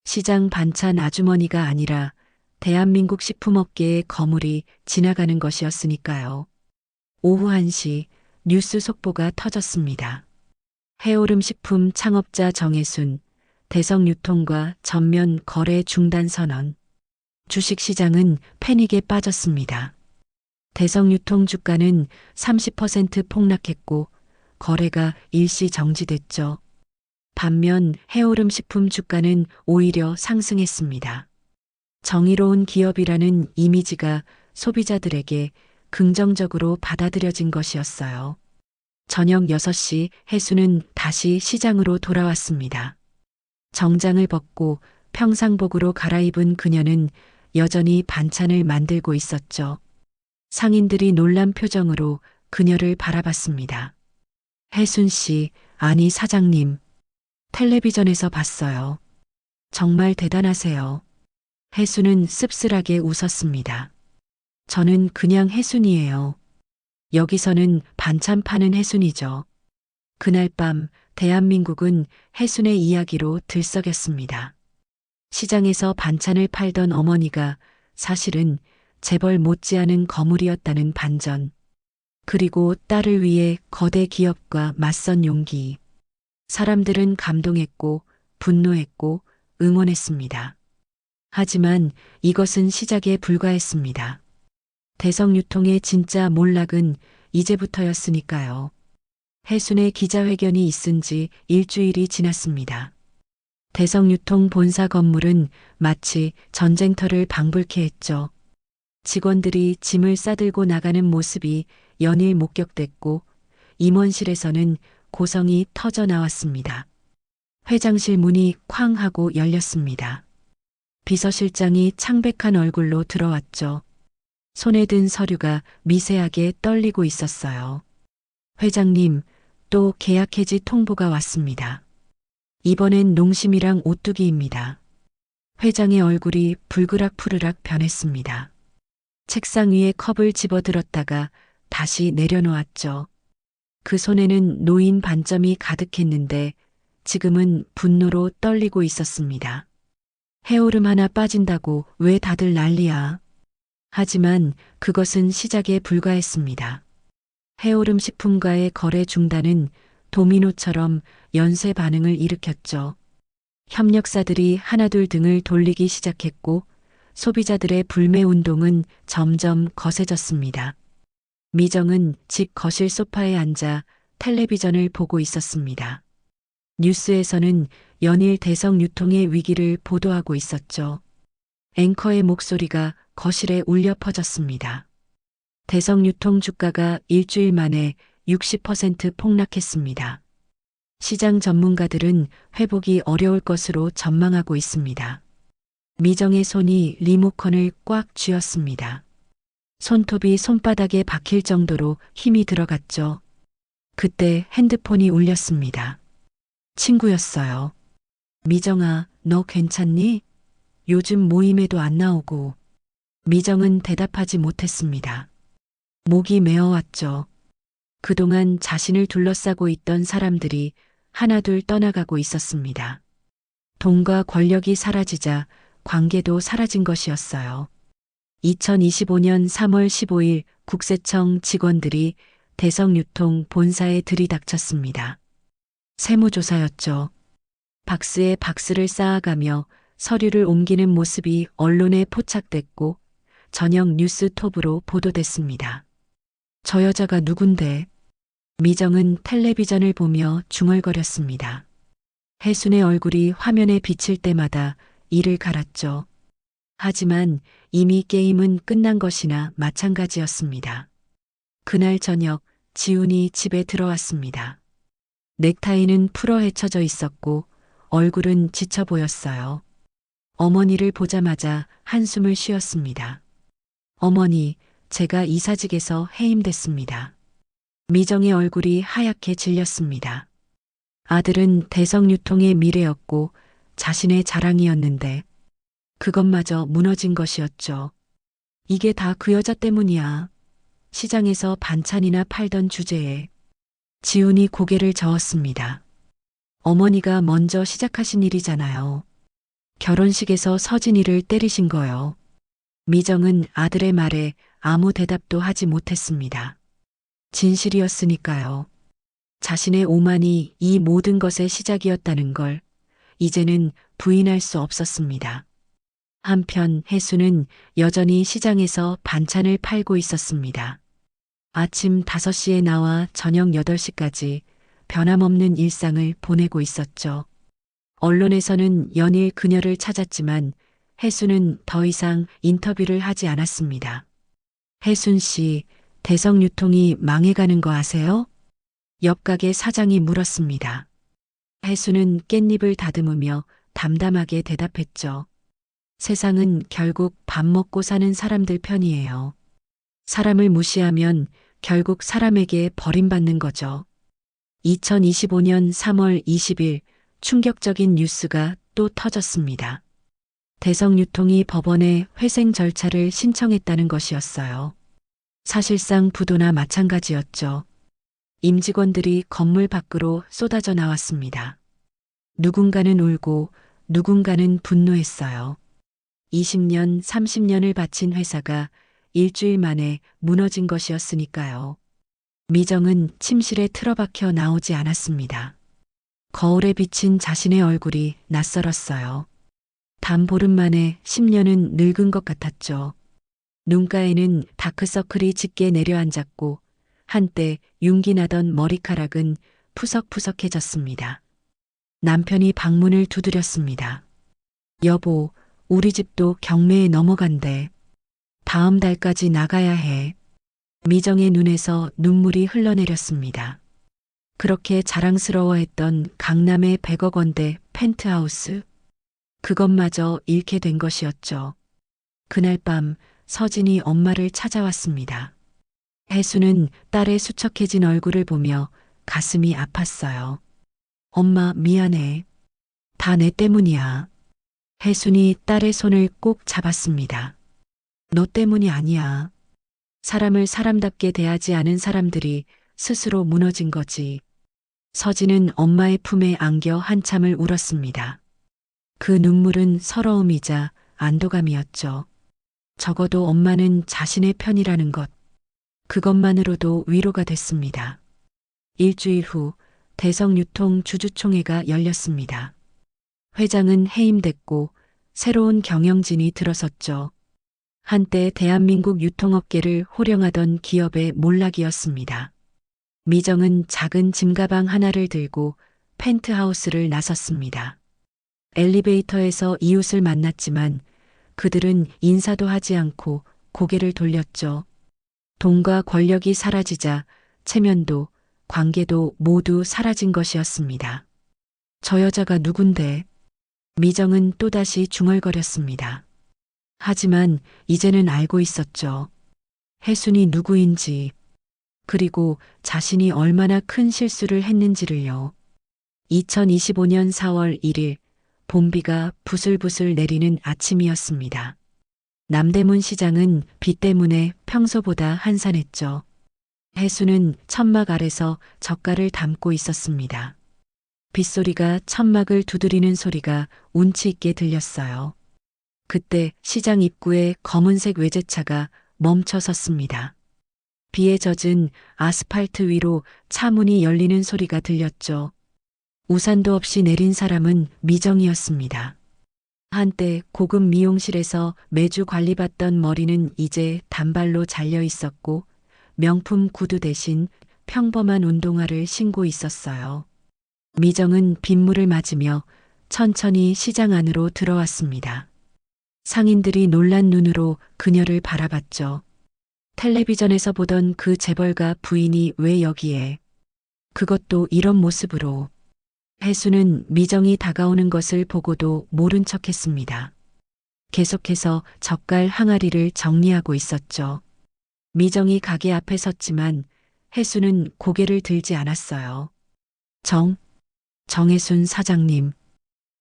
시장 반찬 아주머니가 아니라 대한민국 식품업계의 거물이 지나가는 것이었으니까요. 오후 1시 뉴스 속보가 터졌습니다. 해오름 식품 창업자 정혜순, 대성유통과 전면 거래 중단 선언. 주식시장은 패닉에 빠졌습니다. 대성유통 주가는 30% 폭락했고 거래가 일시 정지됐죠. 반면 해오름 식품 주가는 오히려 상승했습니다. 정의로운 기업이라는 이미지가 소비자들에게 긍정적으로 받아들여진 것이었어요. 저녁 6시 혜순은 다시 시장으로 돌아왔습니다. 정장을 벗고 평상복으로 갈아입은 그녀는 여전히 반찬을 만들고 있었죠. 상인들이 놀란 표정으로 그녀를 바라봤습니다. 혜순 씨, 아니 사장님. 텔레비전에서 봤어요. 정말 대단하세요. 혜순은 씁쓸하게 웃었습니다. 저는 그냥 혜순이에요. 여기서는 반찬 파는 혜순이죠. 그날 밤 대한민국은 혜순의 이야기로 들썩였습니다. 시장에서 반찬을 팔던 어머니가 사실은 재벌 못지않은 거물이었다는 반전. 그리고 딸을 위해 거대 기업과 맞선 용기. 사람들은 감동했고 분노했고 응원했습니다. 하지만 이것은 시작에 불과했습니다. 대성유통의 진짜 몰락은 이제부터였으니까요. 혜순의 기자회견이 있은 지 일주일이 지났습니다. 대성유통 본사 건물은 마치 전쟁터를 방불케 했죠. 직원들이 짐을 싸들고 나가는 모습이 연일 목격됐고 임원실에서는 고성이 터져 나왔습니다. 회장실 문이 쾅 하고 열렸습니다. 비서실장이 창백한 얼굴로 들어왔죠. 손에 든 서류가 미세하게 떨리고 있었어요. 회장님, 또 계약 해지 통보가 왔습니다. 이번엔 농심이랑 오뚜기입니다. 회장의 얼굴이 불그락푸르락 변했습니다. 책상 위에 컵을 집어들었다가 다시 내려놓았죠. 그 손에는 노인 반점이 가득했는데 지금은 분노로 떨리고 있었습니다. 해오름 하나 빠진다고 왜 다들 난리야? 하지만 그것은 시작에 불과했습니다. 해오름 식품과의 거래 중단은 도미노처럼 연쇄 반응을 일으켰죠. 협력사들이 하나둘 등을 돌리기 시작했고 소비자들의 불매 운동은 점점 거세졌습니다. 미정은 집 거실 소파에 앉아 텔레비전을 보고 있었습니다. 뉴스에서는 연일 대성 유통의 위기를 보도하고 있었죠. 앵커의 목소리가 거실에 울려 퍼졌습니다. 대성 유통 주가가 일주일 만에 60% 폭락했습니다. 시장 전문가들은 회복이 어려울 것으로 전망하고 있습니다. 미정의 손이 리모컨을 꽉 쥐었습니다. 손톱이 손바닥에 박힐 정도로 힘이 들어갔죠. 그때 핸드폰이 울렸습니다. 친구였어요. 미정아, 너 괜찮니? 요즘 모임에도 안 나오고. 미정은 대답하지 못했습니다. 목이 메어왔죠. 그동안 자신을 둘러싸고 있던 사람들이 하나둘 떠나가고 있었습니다. 돈과 권력이 사라지자 관계도 사라진 것이었어요. 2025년 3월 15일 국세청 직원들이 대성유통 본사에 들이닥쳤습니다. 세무조사였죠. 박스에 박스를 쌓아가며 서류를 옮기는 모습이 언론에 포착됐고 저녁 뉴스 톱으로 보도됐습니다. 저 여자가 누군데? 미정은 텔레비전을 보며 중얼거렸습니다. 혜순의 얼굴이 화면에 비칠 때마다 이를 갈았죠. 하지만 이미 게임은 끝난 것이나 마찬가지였습니다. 그날 저녁 지훈이 집에 들어왔습니다. 넥타이는 풀어 헤쳐져 있었고 얼굴은 지쳐 보였어요. 어머니를 보자마자 한숨을 쉬었습니다. 어머니, 제가 이사직에서 해임됐습니다. 미정의 얼굴이 하얗게 질렸습니다. 아들은 대성유통의 미래였고 자신의 자랑이었는데 그것마저 무너진 것이었죠. 이게 다 그 여자 때문이야. 시장에서 반찬이나 팔던 주제에. 지훈이 고개를 저었습니다. 어머니가 먼저 시작하신 일이잖아요. 결혼식에서 서진이를 때리신 거요. 미정은 아들의 말에 아무 대답도 하지 못했습니다. 진실이었으니까요. 자신의 오만이 이 모든 것의 시작이었다는 걸 이제는 부인할 수 없었습니다. 한편 혜수는 여전히 시장에서 반찬을 팔고 있었습니다. 아침 5시에 나와 저녁 8시까지 변함없는 일상을 보내고 있었죠. 언론에서는 연일 그녀를 찾았지만 혜수는 더 이상 인터뷰를 하지 않았습니다. 혜순 씨, 대성유통이 망해가는 거 아세요? 옆 가게 사장이 물었습니다. 혜수는 깻잎을 다듬으며 담담하게 대답했죠. 세상은 결국 밥 먹고 사는 사람들 편이에요. 사람을 무시하면 결국 사람에게 버림받는 거죠. 2025년 3월 20일 충격적인 뉴스가 또 터졌습니다. 대성유통이 법원에 회생 절차를 신청했다는 것이었어요. 사실상 부도나 마찬가지였죠. 임직원들이 건물 밖으로 쏟아져 나왔습니다. 누군가는 울고 누군가는 분노했어요. 20년, 30년을 바친 회사가 일주일 만에 무너진 것이었으니까요. 미정은 침실에 틀어박혀 나오지 않았습니다. 거울에 비친 자신의 얼굴이 낯설었어요. 단 보름 만에 10년은 늙은 것 같았죠. 눈가에는 다크서클이 짙게 내려앉았고 한때 윤기 나던 머리카락은 푸석푸석해졌습니다. 남편이 방문을 두드렸습니다. 여보, 우리 집도 경매에 넘어간대. 다음 달까지 나가야 해. 미정의 눈에서 눈물이 흘러내렸습니다. 그렇게 자랑스러워했던 강남의 100억 원대 펜트하우스. 그것마저 잃게 된 것이었죠. 그날 밤 서진이 엄마를 찾아왔습니다. 혜수는 딸의 수척해진 얼굴을 보며 가슴이 아팠어요. 엄마 미안해. 다 내 때문이야. 혜순이 딸의 손을 꼭 잡았습니다. 너 때문이 아니야. 사람을 사람답게 대하지 않은 사람들이 스스로 무너진 거지. 서진은 엄마의 품에 안겨 한참을 울었습니다. 그 눈물은 서러움이자 안도감이었죠. 적어도 엄마는 자신의 편이라는 것. 그것만으로도 위로가 됐습니다. 일주일 후 대성유통 주주총회가 열렸습니다. 회장은 해임됐고 새로운 경영진이 들어섰죠. 한때 대한민국 유통업계를 호령하던 기업의 몰락이었습니다. 미정은 작은 짐가방 하나를 들고 펜트하우스를 나섰습니다. 엘리베이터에서 이웃을 만났지만 그들은 인사도 하지 않고 고개를 돌렸죠. 돈과 권력이 사라지자 체면도 관계도 모두 사라진 것이었습니다. 저 여자가 누군데? 미정은 또다시 중얼거렸습니다. 하지만 이제는 알고 있었죠. 혜순이 누구인지, 그리고 자신이 얼마나 큰 실수를 했는지를요. 2025년 4월 1일 봄비가 부슬부슬 내리는 아침이었습니다. 남대문 시장은 비 때문에 평소보다 한산했죠. 혜수는 천막 아래서 젓갈을 담고 있었습니다. 빗소리가 천막을 두드리는 소리가 운치 있게 들렸어요. 그때 시장 입구에 검은색 외제차가 멈춰 섰습니다. 비에 젖은 아스팔트 위로 차 문이 열리는 소리가 들렸죠. 우산도 없이 내린 사람은 미정이었습니다. 한때 고급 미용실에서 매주 관리받던 머리는 이제 단발로 잘려 있었고 명품 구두 대신 평범한 운동화를 신고 있었어요. 미정은 빗물을 맞으며 천천히 시장 안으로 들어왔습니다. 상인들이 놀란 눈으로 그녀를 바라봤죠. 텔레비전에서 보던 그 재벌가 부인이 왜 여기에? 그것도 이런 모습으로. 혜수는 미정이 다가오는 것을 보고도 모른 척했습니다. 계속해서 젓갈 항아리를 정리하고 있었죠. 미정이 가게 앞에 섰지만 혜수는 고개를 들지 않았어요. 정혜순 사장님.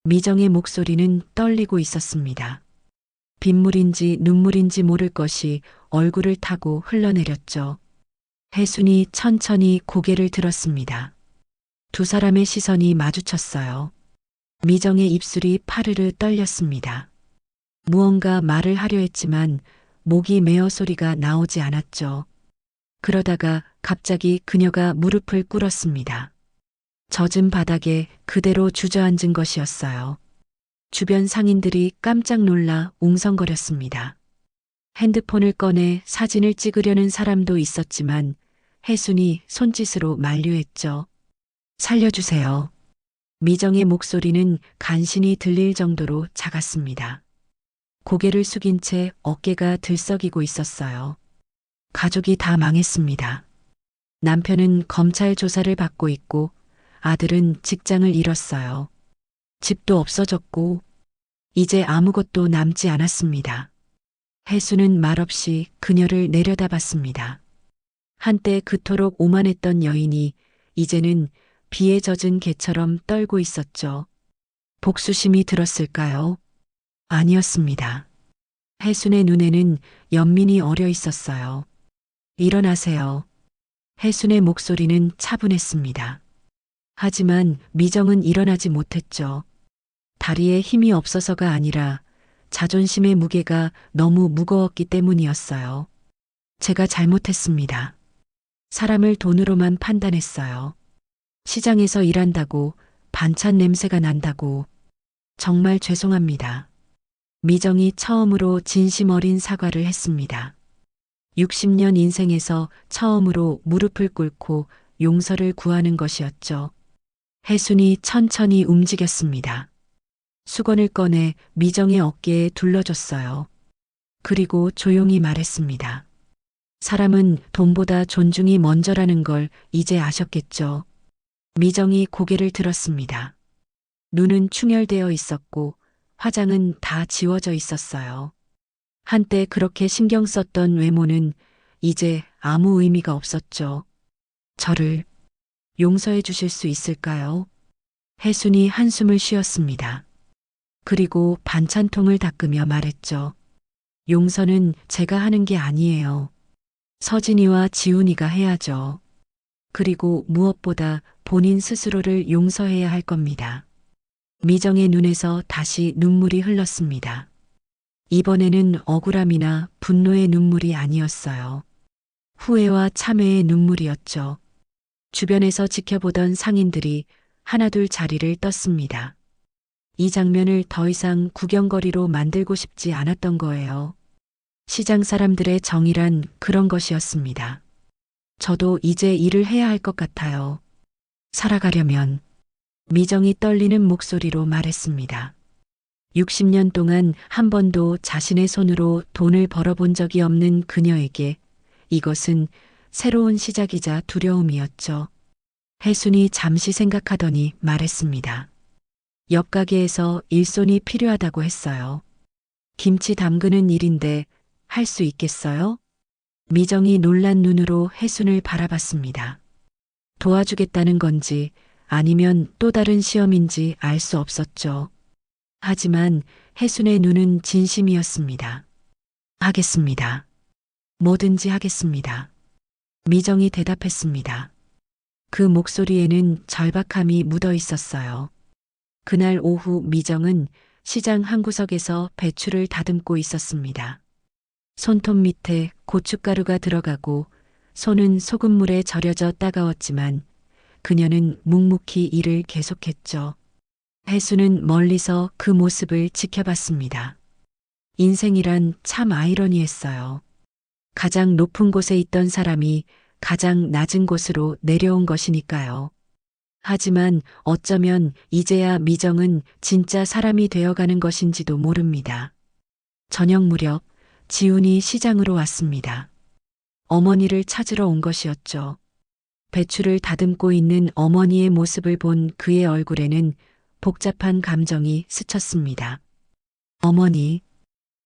미정의 목소리는 떨리고 있었습니다. 빗물인지 눈물인지 모를 것이 얼굴을 타고 흘러내렸죠. 혜순이 천천히 고개를 들었습니다. 두 사람의 시선이 마주쳤어요. 미정의 입술이 파르르 떨렸습니다. 무언가 말을 하려 했지만 목이 메어 소리가 나오지 않았죠. 그러다가 갑자기 그녀가 무릎을 꿇었습니다. 젖은 바닥에 그대로 주저앉은 것이었어요. 주변 상인들이 깜짝 놀라 웅성거렸습니다. 핸드폰을 꺼내 사진을 찍으려는 사람도 있었지만 혜순이 손짓으로 만류했죠. 살려주세요. 미정의 목소리는 간신히 들릴 정도로 작았습니다. 고개를 숙인 채 어깨가 들썩이고 있었어요. 가족이 다 망했습니다. 남편은 검찰 조사를 받고 있고 아들은 직장을 잃었어요. 집도 없어졌고 이제 아무것도 남지 않았습니다. 혜수는 말없이 그녀를 내려다봤습니다. 한때 그토록 오만했던 여인이 이제는 비에 젖은 개처럼 떨고 있었죠. 복수심이 들었을까요? 아니었습니다. 혜순의 눈에는 연민이 어려 있었어요. 일어나세요. 혜순의 목소리는 차분했습니다. 하지만 미정은 일어나지 못했죠. 다리에 힘이 없어서가 아니라 자존심의 무게가 너무 무거웠기 때문이었어요. 제가 잘못했습니다. 사람을 돈으로만 판단했어요. 시장에서 일한다고 반찬 냄새가 난다고 정말 죄송합니다. 미정이 처음으로 진심 어린 사과를 했습니다. 60년 인생에서 처음으로 무릎을 꿇고 용서를 구하는 것이었죠. 혜순이 천천히 움직였습니다. 수건을 꺼내 미정의 어깨에 둘러줬어요. 그리고 조용히 말했습니다. 사람은 돈보다 존중이 먼저라는 걸 이제 아셨겠죠. 미정이 고개를 들었습니다. 눈은 충혈되어 있었고 화장은 다 지워져 있었어요. 한때 그렇게 신경 썼던 외모는 이제 아무 의미가 없었죠. 저를 용서해 주실 수 있을까요? 혜순이 한숨을 쉬었습니다. 그리고 반찬통을 닦으며 말했죠. 용서는 제가 하는 게 아니에요. 서진이와 지훈이가 해야죠. 그리고 무엇보다 본인 스스로를 용서해야 할 겁니다. 미정의 눈에서 다시 눈물이 흘렀습니다. 이번에는 억울함이나 분노의 눈물이 아니었어요. 후회와 참회의 눈물이었죠. 주변에서 지켜보던 상인들이 하나둘 자리를 떴습니다. 이 장면을 더 이상 구경거리로 만들고 싶지 않았던 거예요. 시장 사람들의 정의란 그런 것이었습니다. 저도 이제 일을 해야 할 것 같아요. 살아가려면 미정이 떨리는 목소리로 말했습니다. 60년 동안 한 번도 자신의 손으로 돈을 벌어본 적이 없는 그녀에게 이것은 새로운 시작이자 두려움이었죠. 혜순이 잠시 생각하더니 말했습니다. 옆 가게에서 일손이 필요하다고 했어요. 김치 담그는 일인데 할 수 있겠어요? 미정이 놀란 눈으로 혜순을 바라봤습니다. 도와주겠다는 건지 아니면 또 다른 시험인지 알 수 없었죠. 하지만 혜순의 눈은 진심이었습니다. 하겠습니다. 뭐든지 하겠습니다. 미정이 대답했습니다. 그 목소리에는 절박함이 묻어 있었어요. 그날 오후 미정은 시장 한 구석에서 배추를 다듬고 있었습니다. 손톱 밑에 고춧가루가 들어가고 손은 소금물에 절여져 따가웠지만 그녀는 묵묵히 일을 계속했죠. 혜수는 멀리서 그 모습을 지켜봤습니다. 인생이란 참 아이러니했어요. 가장 높은 곳에 있던 사람이 가장 낮은 곳으로 내려온 것이니까요. 하지만 어쩌면 이제야 미정은 진짜 사람이 되어가는 것인지도 모릅니다. 저녁 무렵 지훈이 시장으로 왔습니다. 어머니를 찾으러 온 것이었죠. 배추를 다듬고 있는 어머니의 모습을 본 그의 얼굴에는 복잡한 감정이 스쳤습니다. 어머니,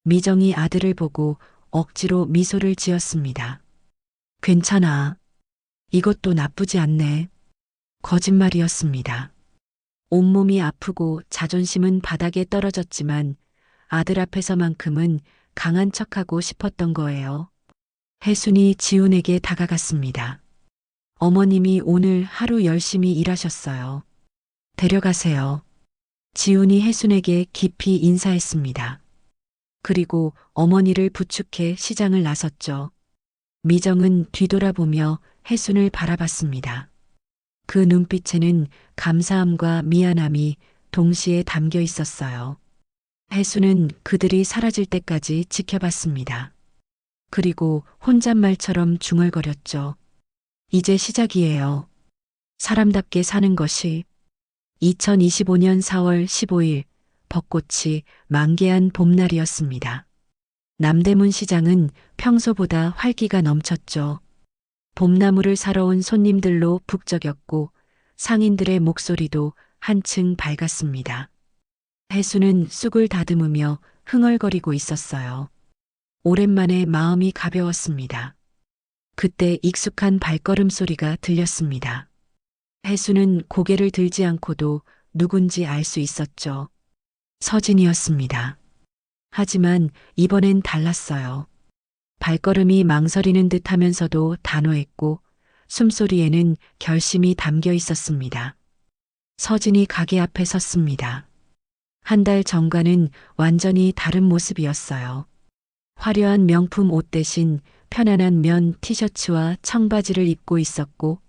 미정이 아들을 보고 억지로 미소를 지었습니다. 괜찮아. 이것도 나쁘지 않네. 거짓말이었습니다. 온몸이 아프고 자존심은 바닥에 떨어졌지만 아들 앞에서만큼은 강한 척하고 싶었던 거예요. 혜순이 지훈에게 다가갔습니다. 어머님이 오늘 하루 열심히 일하셨어요. 데려가세요. 지훈이 혜순에게 깊이 인사했습니다. 그리고 어머니를 부축해 시장을 나섰죠. 미정은 뒤돌아보며 혜순을 바라봤습니다. 그 눈빛에는 감사함과 미안함이 동시에 담겨 있었어요. 혜순은 그들이 사라질 때까지 지켜봤습니다. 그리고 혼잣말처럼 중얼거렸죠. 이제 시작이에요. 사람답게 사는 것이. 2025년 4월 15일 벚꽃이 만개한 봄날이었습니다. 남대문 시장은 평소보다 활기가 넘쳤죠. 봄나무를 사러 온 손님들로 북적였고 상인들의 목소리도 한층 밝았습니다. 혜수는 쑥을 다듬으며 흥얼거리고 있었어요. 오랜만에 마음이 가벼웠습니다. 그때 익숙한 발걸음 소리가 들렸습니다. 혜수는 고개를 들지 않고도 누군지 알 수 있었죠. 서진이었습니다. 하지만 이번엔 달랐어요. 발걸음이 망설이는 듯 하면서도 단호했고 숨소리에는 결심이 담겨 있었습니다. 서진이 가게 앞에 섰습니다. 한 달 전과는 완전히 다른 모습이었어요. 화려한 명품 옷 대신 편안한 면 티셔츠와 청바지를 입고 있었고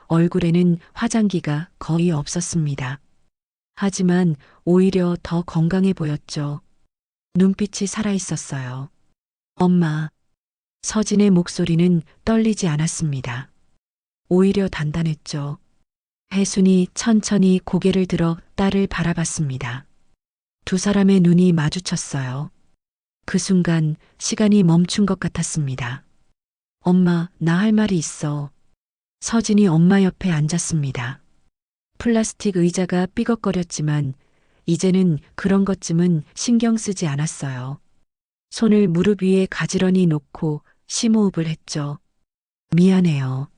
얼굴에는 화장기가 거의 없었습니다. 하지만 오히려 더 건강해 보였죠. 눈빛이 살아 있었어요. 엄마. 서진의 목소리는 떨리지 않았습니다. 오히려 단단했죠. 혜순이 천천히 고개를 들어 딸을 바라봤습니다. 두 사람의 눈이 마주쳤어요. 그 순간 시간이 멈춘 것 같았습니다. 엄마, 나 할 말이 있어. 서진이 엄마 옆에 앉았습니다. 플라스틱 의자가 삐걱거렸지만 이제는 그런 것쯤은 신경 쓰지 않았어요. 손을 무릎 위에 가지런히 놓고 심호흡을 했죠. 미안해요.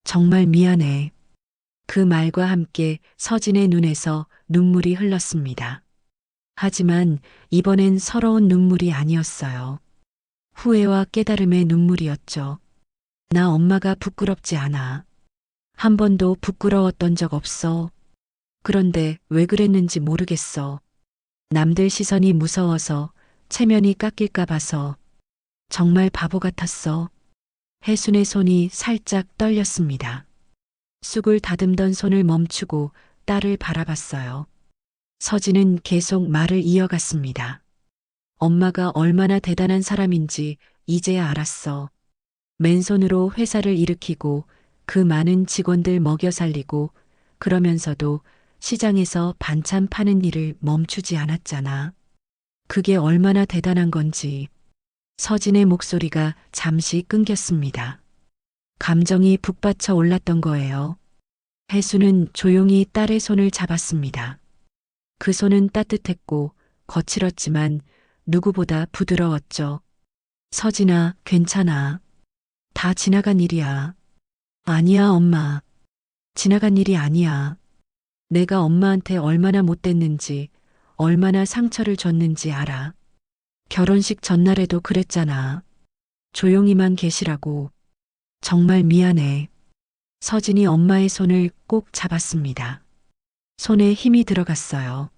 정말 미안해. 그 말과 함께 서진의 눈에서 눈물이 흘렀습니다. 하지만 이번엔 서러운 눈물이 아니었어요. 후회와 깨달음의 눈물이었죠. 나 엄마가 부끄럽지 않아. 한 번도 부끄러웠던 적 없어. 그런데 왜 그랬는지 모르겠어. 남들 시선이 무서워서 체면이 깎일까 봐서. 정말 바보 같았어. 혜순의 손이 살짝 떨렸습니다. 쑥을 다듬던 손을 멈추고 딸을 바라봤어요. 서진은 계속 말을 이어갔습니다. 엄마가 얼마나 대단한 사람인지 이제야 알았어. 맨손으로 회사를 일으키고 그 많은 직원들 먹여 살리고 그러면서도 시장에서 반찬 파는 일을 멈추지 않았잖아. 그게 얼마나 대단한 건지. 서진의 목소리가 잠시 끊겼습니다. 감정이 북받쳐 올랐던 거예요. 혜수는 조용히 딸의 손을 잡았습니다. 그 손은 따뜻했고 거칠었지만 누구보다 부드러웠죠. 서진아, 괜찮아. 다 지나간 일이야. 아니야, 엄마. 지나간 일이 아니야. 내가 엄마한테 얼마나 못됐는지, 얼마나 상처를 줬는지 알아. 결혼식 전날에도 그랬잖아. 조용히만 계시라고. 정말 미안해. 서진이 엄마의 손을 꼭 잡았습니다. 손에 힘이 들어갔어요.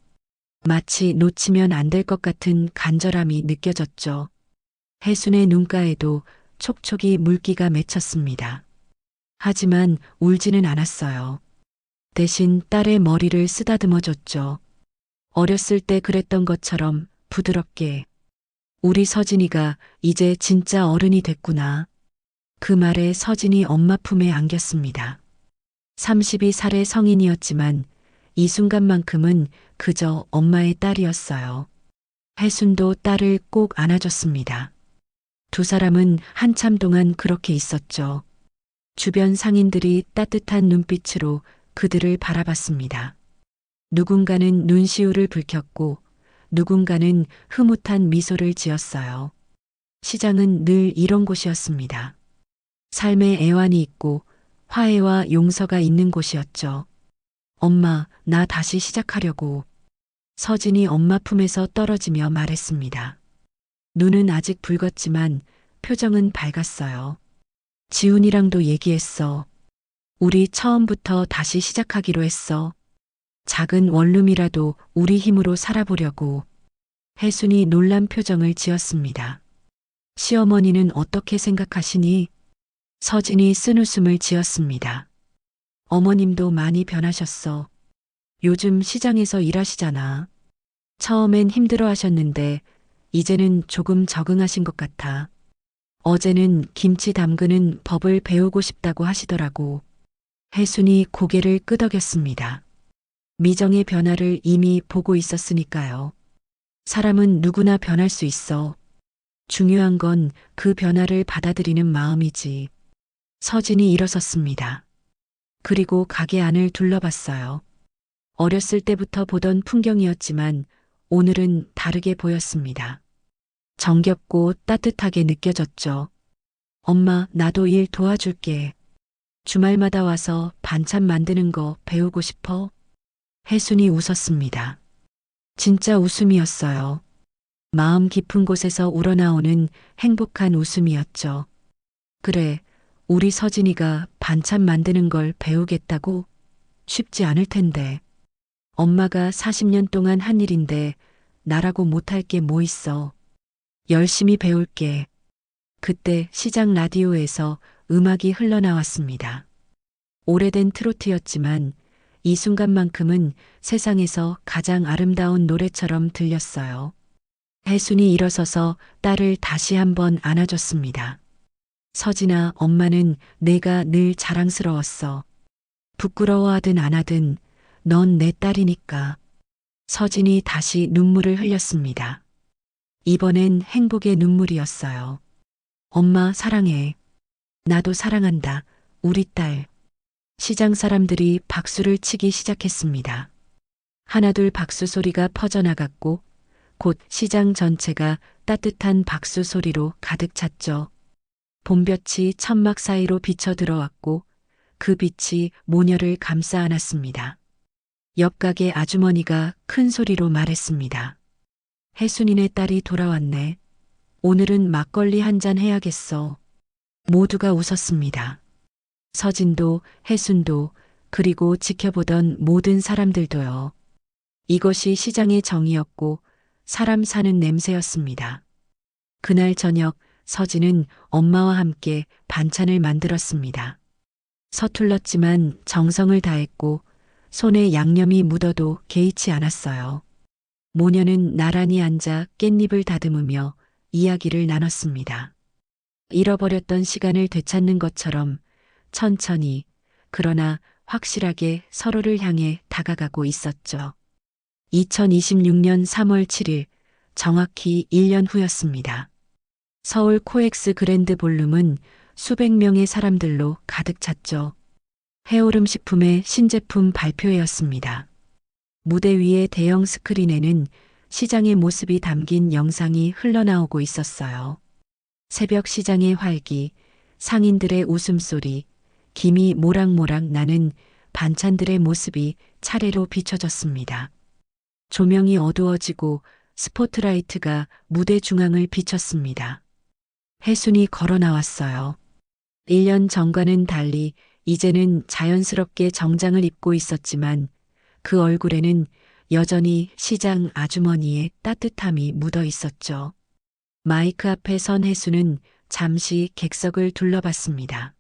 마치 놓치면 안 될 것 같은 간절함이 느껴졌죠. 혜순의 눈가에도 촉촉이 물기가 맺혔습니다. 하지만 울지는 않았어요. 대신 딸의 머리를 쓰다듬어 줬죠. 어렸을 때 그랬던 것처럼 부드럽게. 우리 서진이가 이제 진짜 어른이 됐구나. 그 말에 서진이 엄마 품에 안겼습니다. 32살의 성인이었지만 이 순간만큼은 그저 엄마의 딸이었어요. 혜순도 딸을 꼭 안아줬습니다. 두 사람은 한참 동안 그렇게 있었죠. 주변 상인들이 따뜻한 눈빛으로 그들을 바라봤습니다. 누군가는 눈시울을 붉혔고 누군가는 흐뭇한 미소를 지었어요. 시장은 늘 이런 곳이었습니다. 삶의 애환이 있고 화해와 용서가 있는 곳이었죠. 엄마, 나 다시 시작하려고. 서진이 엄마 품에서 떨어지며 말했습니다. 눈은 아직 붉었지만 표정은 밝았어요. 지훈이랑도 얘기했어. 우리 처음부터 다시 시작하기로 했어. 작은 원룸이라도 우리 힘으로 살아보려고. 혜순이 놀란 표정을 지었습니다. 시어머니는 어떻게 생각하시니? 서진이 쓴웃음을 지었습니다. 어머님도 많이 변하셨어. 요즘 시장에서 일하시잖아. 처음엔 힘들어 하셨는데 이제는 조금 적응하신 것 같아. 어제는 김치 담그는 법을 배우고 싶다고 하시더라고. 혜순이 고개를 끄덕였습니다. 미정의 변화를 이미 보고 있었으니까요. 사람은 누구나 변할 수 있어. 중요한 건 그 변화를 받아들이는 마음이지. 서진이 일어섰습니다. 그리고 가게 안을 둘러봤어요. 어렸을 때부터 보던 풍경이었지만 오늘은 다르게 보였습니다. 정겹고 따뜻하게 느껴졌죠. 엄마, 나도 일 도와줄게. 주말마다 와서 반찬 만드는 거 배우고 싶어? 혜순이 웃었습니다. 진짜 웃음이었어요. 마음 깊은 곳에서 우러나오는 행복한 웃음이었죠. 그래, 우리 서진이가 반찬 만드는 걸 배우겠다고? 쉽지 않을 텐데. 엄마가 40년 동안 한 일인데 나라고 못할 게 뭐 있어. 열심히 배울게. 그때 시장 라디오에서 음악이 흘러나왔습니다. 오래된 트로트였지만 이 순간만큼은 세상에서 가장 아름다운 노래처럼 들렸어요. 혜순이 일어서서 딸을 다시 한번 안아줬습니다. 서진아, 엄마는 내가 늘 자랑스러웠어. 부끄러워하든 안 하든 넌 내 딸이니까. 서진이 다시 눈물을 흘렸습니다. 이번엔 행복의 눈물이었어요. 엄마 사랑해. 나도 사랑한다. 우리 딸. 시장 사람들이 박수를 치기 시작했습니다. 하나둘 박수 소리가 퍼져나갔고 곧 시장 전체가 따뜻한 박수 소리로 가득 찼죠. 봄볕이 천막 사이로 비쳐 들어왔고 그 빛이 모녀를 감싸 안았습니다. 옆 가게 아주머니가 큰 소리로 말했습니다. 혜순이네 딸이 돌아왔네. 오늘은 막걸리 한 잔 해야겠어. 모두가 웃었습니다. 서진도, 혜순도, 그리고 지켜보던 모든 사람들도요. 이것이 시장의 정이었고 사람 사는 냄새였습니다. 그날 저녁 서진은 엄마와 함께 반찬을 만들었습니다. 서툴렀지만 정성을 다했고 손에 양념이 묻어도 개의치 않았어요. 모녀는 나란히 앉아 깻잎을 다듬으며 이야기를 나눴습니다. 잃어버렸던 시간을 되찾는 것처럼 천천히 그러나 확실하게 서로를 향해 다가가고 있었죠. 2026년 3월 7일 정확히 1년 후였습니다. 서울 코엑스 그랜드 볼룸은 수백 명의 사람들로 가득 찼죠. 해오름 식품의 신제품 발표회였습니다. 무대 위의 대형 스크린에는 시장의 모습이 담긴 영상이 흘러나오고 있었어요. 새벽 시장의 활기, 상인들의 웃음소리, 김이 모락모락 나는 반찬들의 모습이 차례로 비춰졌습니다. 조명이 어두워지고 스포트라이트가 무대 중앙을 비췄습니다. 혜순이 걸어 나왔어요. 1년 전과는 달리 이제는 자연스럽게 정장을 입고 있었지만 그 얼굴에는 여전히 시장 아주머니의 따뜻함이 묻어 있었죠. 마이크 앞에 선 혜순은 잠시 객석을 둘러봤습니다.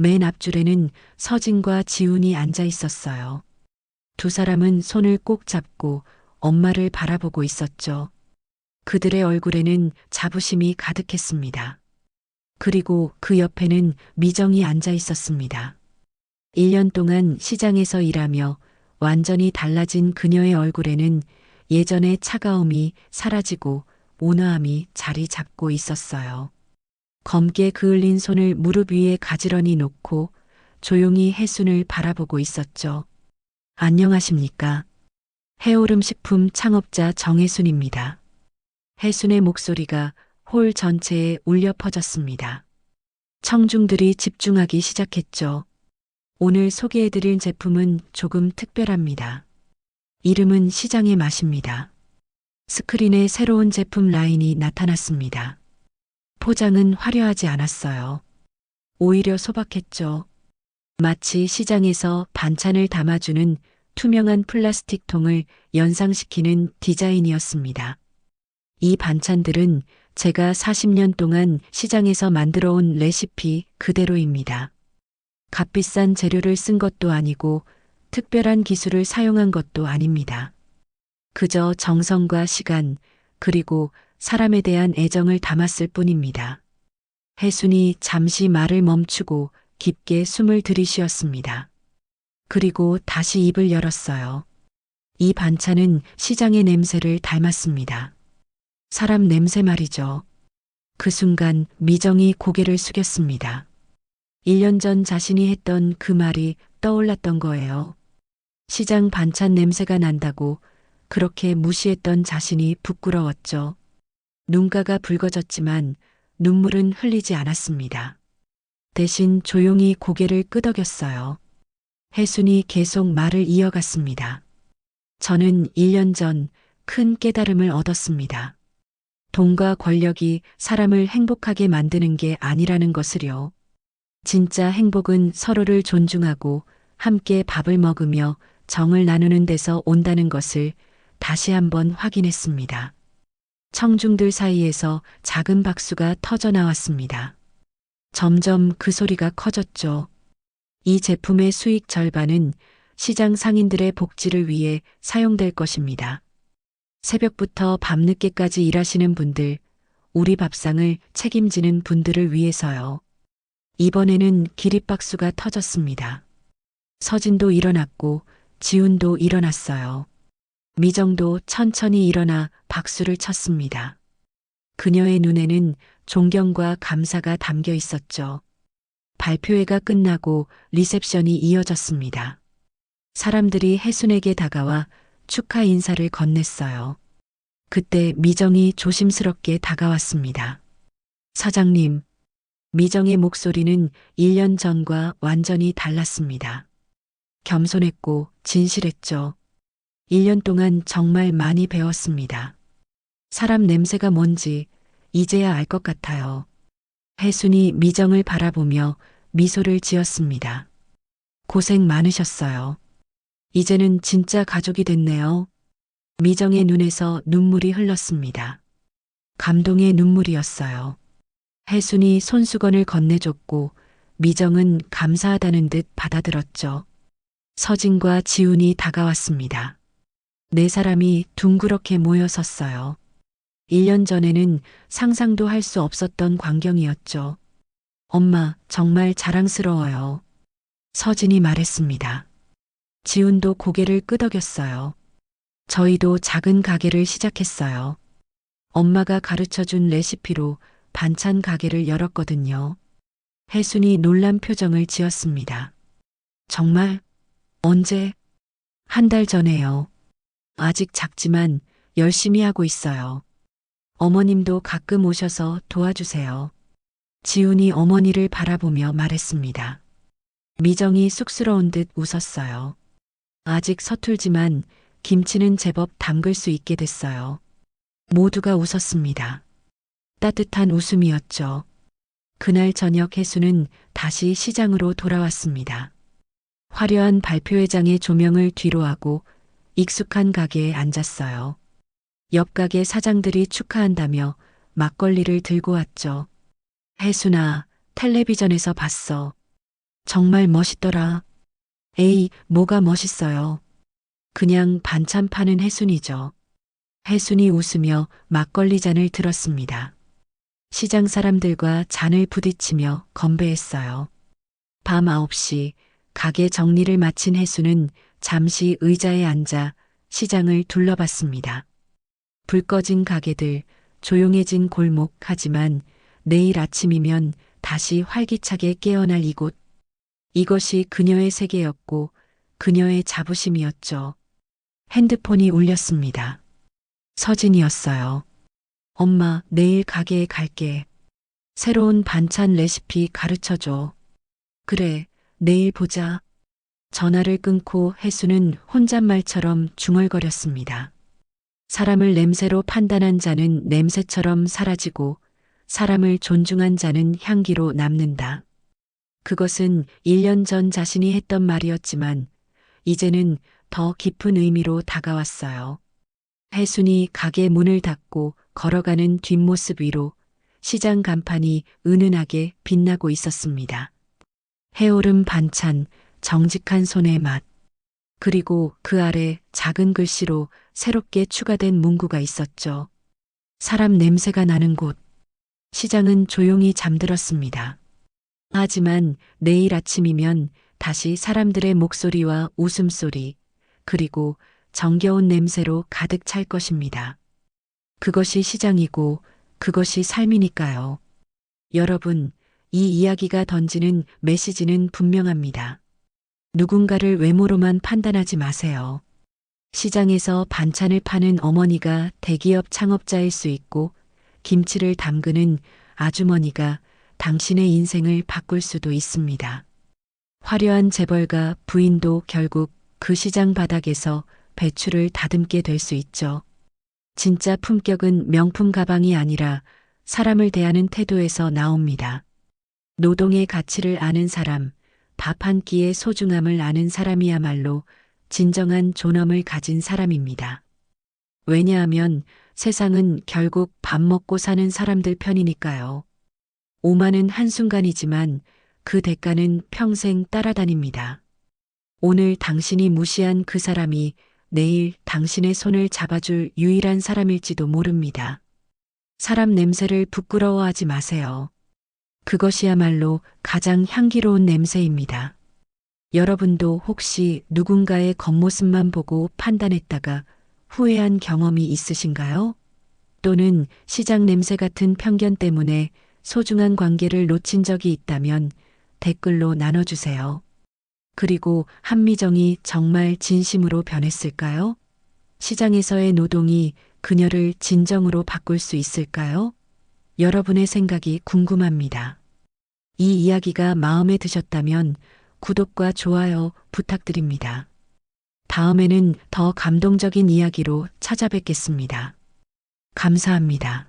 맨 앞줄에는 서진과 지훈이 앉아 있었어요. 두 사람은 손을 꼭 잡고 엄마를 바라보고 있었죠. 그들의 얼굴에는 자부심이 가득했습니다. 그리고 그 옆에는 미정이 앉아 있었습니다. 1년 동안 시장에서 일하며 완전히 달라진 그녀의 얼굴에는 예전의 차가움이 사라지고 온화함이 자리 잡고 있었어요. 검게 그을린 손을 무릎 위에 가지런히 놓고 조용히 혜순을 바라보고 있었죠. 안녕하십니까? 해오름 식품 창업자 정혜순입니다. 혜순의 목소리가 홀 전체에 울려 퍼졌습니다. 청중들이 집중하기 시작했죠. 오늘 소개해드릴 제품은 조금 특별합니다. 이름은 시장의 맛입니다. 스크린에 새로운 제품 라인이 나타났습니다. 포장은 화려하지 않았어요. 오히려 소박했죠. 마치 시장에서 반찬을 담아주는 투명한 플라스틱 통을 연상시키는 디자인이었습니다. 이 반찬들은 제가 40년 동안 시장에서 만들어 온 레시피 그대로입니다. 값비싼 재료를 쓴 것도 아니고 특별한 기술을 사용한 것도 아닙니다. 그저 정성과 시간, 그리고 사람에 대한 애정을 담았을 뿐입니다. 혜순이 잠시 말을 멈추고 깊게 숨을 들이쉬었습니다. 그리고 다시 입을 열었어요. 이 반찬은 시장의 냄새를 닮았습니다. 사람 냄새 말이죠. 그 순간 미정이 고개를 숙였습니다. 1년 전 자신이 했던 그 말이 떠올랐던 거예요. 시장 반찬 냄새가 난다고 그렇게 무시했던 자신이 부끄러웠죠. 눈가가 붉어졌지만 눈물은 흘리지 않았습니다. 대신 조용히 고개를 끄덕였어요. 혜순이 계속 말을 이어갔습니다. 저는 1년 전 큰 깨달음을 얻었습니다. 돈과 권력이 사람을 행복하게 만드는 게 아니라는 것을요. 진짜 행복은 서로를 존중하고 함께 밥을 먹으며 정을 나누는 데서 온다는 것을 다시 한번 확인했습니다. 청중들 사이에서 작은 박수가 터져 나왔습니다. 점점 그 소리가 커졌죠. 이 제품의 수익 절반은 시장 상인들의 복지를 위해 사용될 것입니다. 새벽부터 밤늦게까지 일하시는 분들, 우리 밥상을 책임지는 분들을 위해서요. 이번에는 기립박수가 터졌습니다. 서진도 일어났고 지훈도 일어났어요. 미정도 천천히 일어나 박수를 쳤습니다. 그녀의 눈에는 존경과 감사가 담겨 있었죠. 발표회가 끝나고 리셉션이 이어졌습니다. 사람들이 혜순에게 다가와 축하 인사를 건넸어요. 그때 미정이 조심스럽게 다가왔습니다. 사장님, 미정의 목소리는 1년 전과 완전히 달랐습니다. 겸손했고 진실했죠. 1년 동안 정말 많이 배웠습니다. 사람 냄새가 뭔지 이제야 알 것 같아요. 혜순이 미정을 바라보며 미소를 지었습니다. 고생 많으셨어요. 이제는 진짜 가족이 됐네요. 미정의 눈에서 눈물이 흘렀습니다. 감동의 눈물이었어요. 혜순이 손수건을 건네줬고 미정은 감사하다는 듯 받아들었죠. 서진과 지훈이 다가왔습니다. 네 사람이 둥그렇게 모여 섰어요. 1년 전에는 상상도 할 수 없었던 광경이었죠. 엄마, 정말 자랑스러워요. 서진이 말했습니다. 지훈도 고개를 끄덕였어요. 저희도 작은 가게를 시작했어요. 엄마가 가르쳐준 레시피로 반찬 가게를 열었거든요. 혜순이 놀란 표정을 지었습니다. 정말? 언제? 한 달 전에요. 아직 작지만 열심히 하고 있어요. 어머님도 가끔 오셔서 도와주세요. 지훈이 어머니를 바라보며 말했습니다. 미정이 쑥스러운 듯 웃었어요. 아직 서툴지만 김치는 제법 담글 수 있게 됐어요. 모두가 웃었습니다. 따뜻한 웃음이었죠. 그날 저녁 혜수는 다시 시장으로 돌아왔습니다. 화려한 발표회장의 조명을 뒤로하고 익숙한 가게에 앉았어요. 옆 가게 사장들이 축하한다며 막걸리를 들고 왔죠. 혜순아, 텔레비전에서 봤어. 정말 멋있더라. 에이, 뭐가 멋있어요. 그냥 반찬 파는 혜순이죠. 혜순이 웃으며 막걸리 잔을 들었습니다. 시장 사람들과 잔을 부딪히며 건배했어요. 밤 9시 가게 정리를 마친 혜순은 잠시 의자에 앉아 시장을 둘러봤습니다. 불 꺼진 가게들, 조용해진 골목 하지만 내일 아침이면 다시 활기차게 깨어날 이곳. 이것이 그녀의 세계였고 그녀의 자부심이었죠. 핸드폰이 울렸습니다. 서진이었어요. 엄마, 내일 가게에 갈게. 새로운 반찬 레시피 가르쳐줘. 그래, 내일 보자. 전화를 끊고 혜수는 혼잣말처럼 중얼거렸습니다. 사람을 냄새로 판단한 자는 냄새처럼 사라지고 사람을 존중한 자는 향기로 남는다. 그것은 1년 전 자신이 했던 말이었지만 이제는 더 깊은 의미로 다가왔어요. 혜순이 가게 문을 닫고 걸어가는 뒷모습 위로 시장 간판이 은은하게 빛나고 있었습니다. 해오름 반찬, 정직한 손의 맛. 그리고 그 아래 작은 글씨로 새롭게 추가된 문구가 있었죠. 사람 냄새가 나는 곳. 시장은 조용히 잠들었습니다. 하지만 내일 아침이면 다시 사람들의 목소리와 웃음소리, 그리고 정겨운 냄새로 가득 찰 것입니다. 그것이 시장이고 그것이 삶이니까요. 여러분, 이 이야기가 던지는 메시지는 분명합니다. 누군가를 외모로만 판단하지 마세요. 시장에서 반찬을 파는 어머니가 대기업 창업자일 수 있고 김치를 담그는 아주머니가 당신의 인생을 바꿀 수도 있습니다. 화려한 재벌가 부인도 결국 그 시장 바닥에서 배추를 다듬게 될 수 있죠. 진짜 품격은 명품 가방이 아니라 사람을 대하는 태도에서 나옵니다. 노동의 가치를 아는 사람, 밥 한 끼의 소중함을 아는 사람이야말로 진정한 존엄을 가진 사람입니다. 왜냐하면 세상은 결국 밥 먹고 사는 사람들 편이니까요. 오만은 한순간이지만 그 대가는 평생 따라다닙니다. 오늘 당신이 무시한 그 사람이 내일 당신의 손을 잡아줄 유일한 사람일지도 모릅니다. 사람 냄새를 부끄러워하지 마세요. 그것이야말로 가장 향기로운 냄새입니다. 여러분도 혹시 누군가의 겉모습만 보고 판단했다가 후회한 경험이 있으신가요? 또는 시장 냄새 같은 편견 때문에 소중한 관계를 놓친 적이 있다면 댓글로 나눠주세요. 그리고 한미정이 정말 진심으로 변했을까요? 시장에서의 노동이 그녀를 진정으로 바꿀 수 있을까요? 여러분의 생각이 궁금합니다. 이 이야기가 마음에 드셨다면 구독과 좋아요 부탁드립니다. 다음에는 더 감동적인 이야기로 찾아뵙겠습니다. 감사합니다.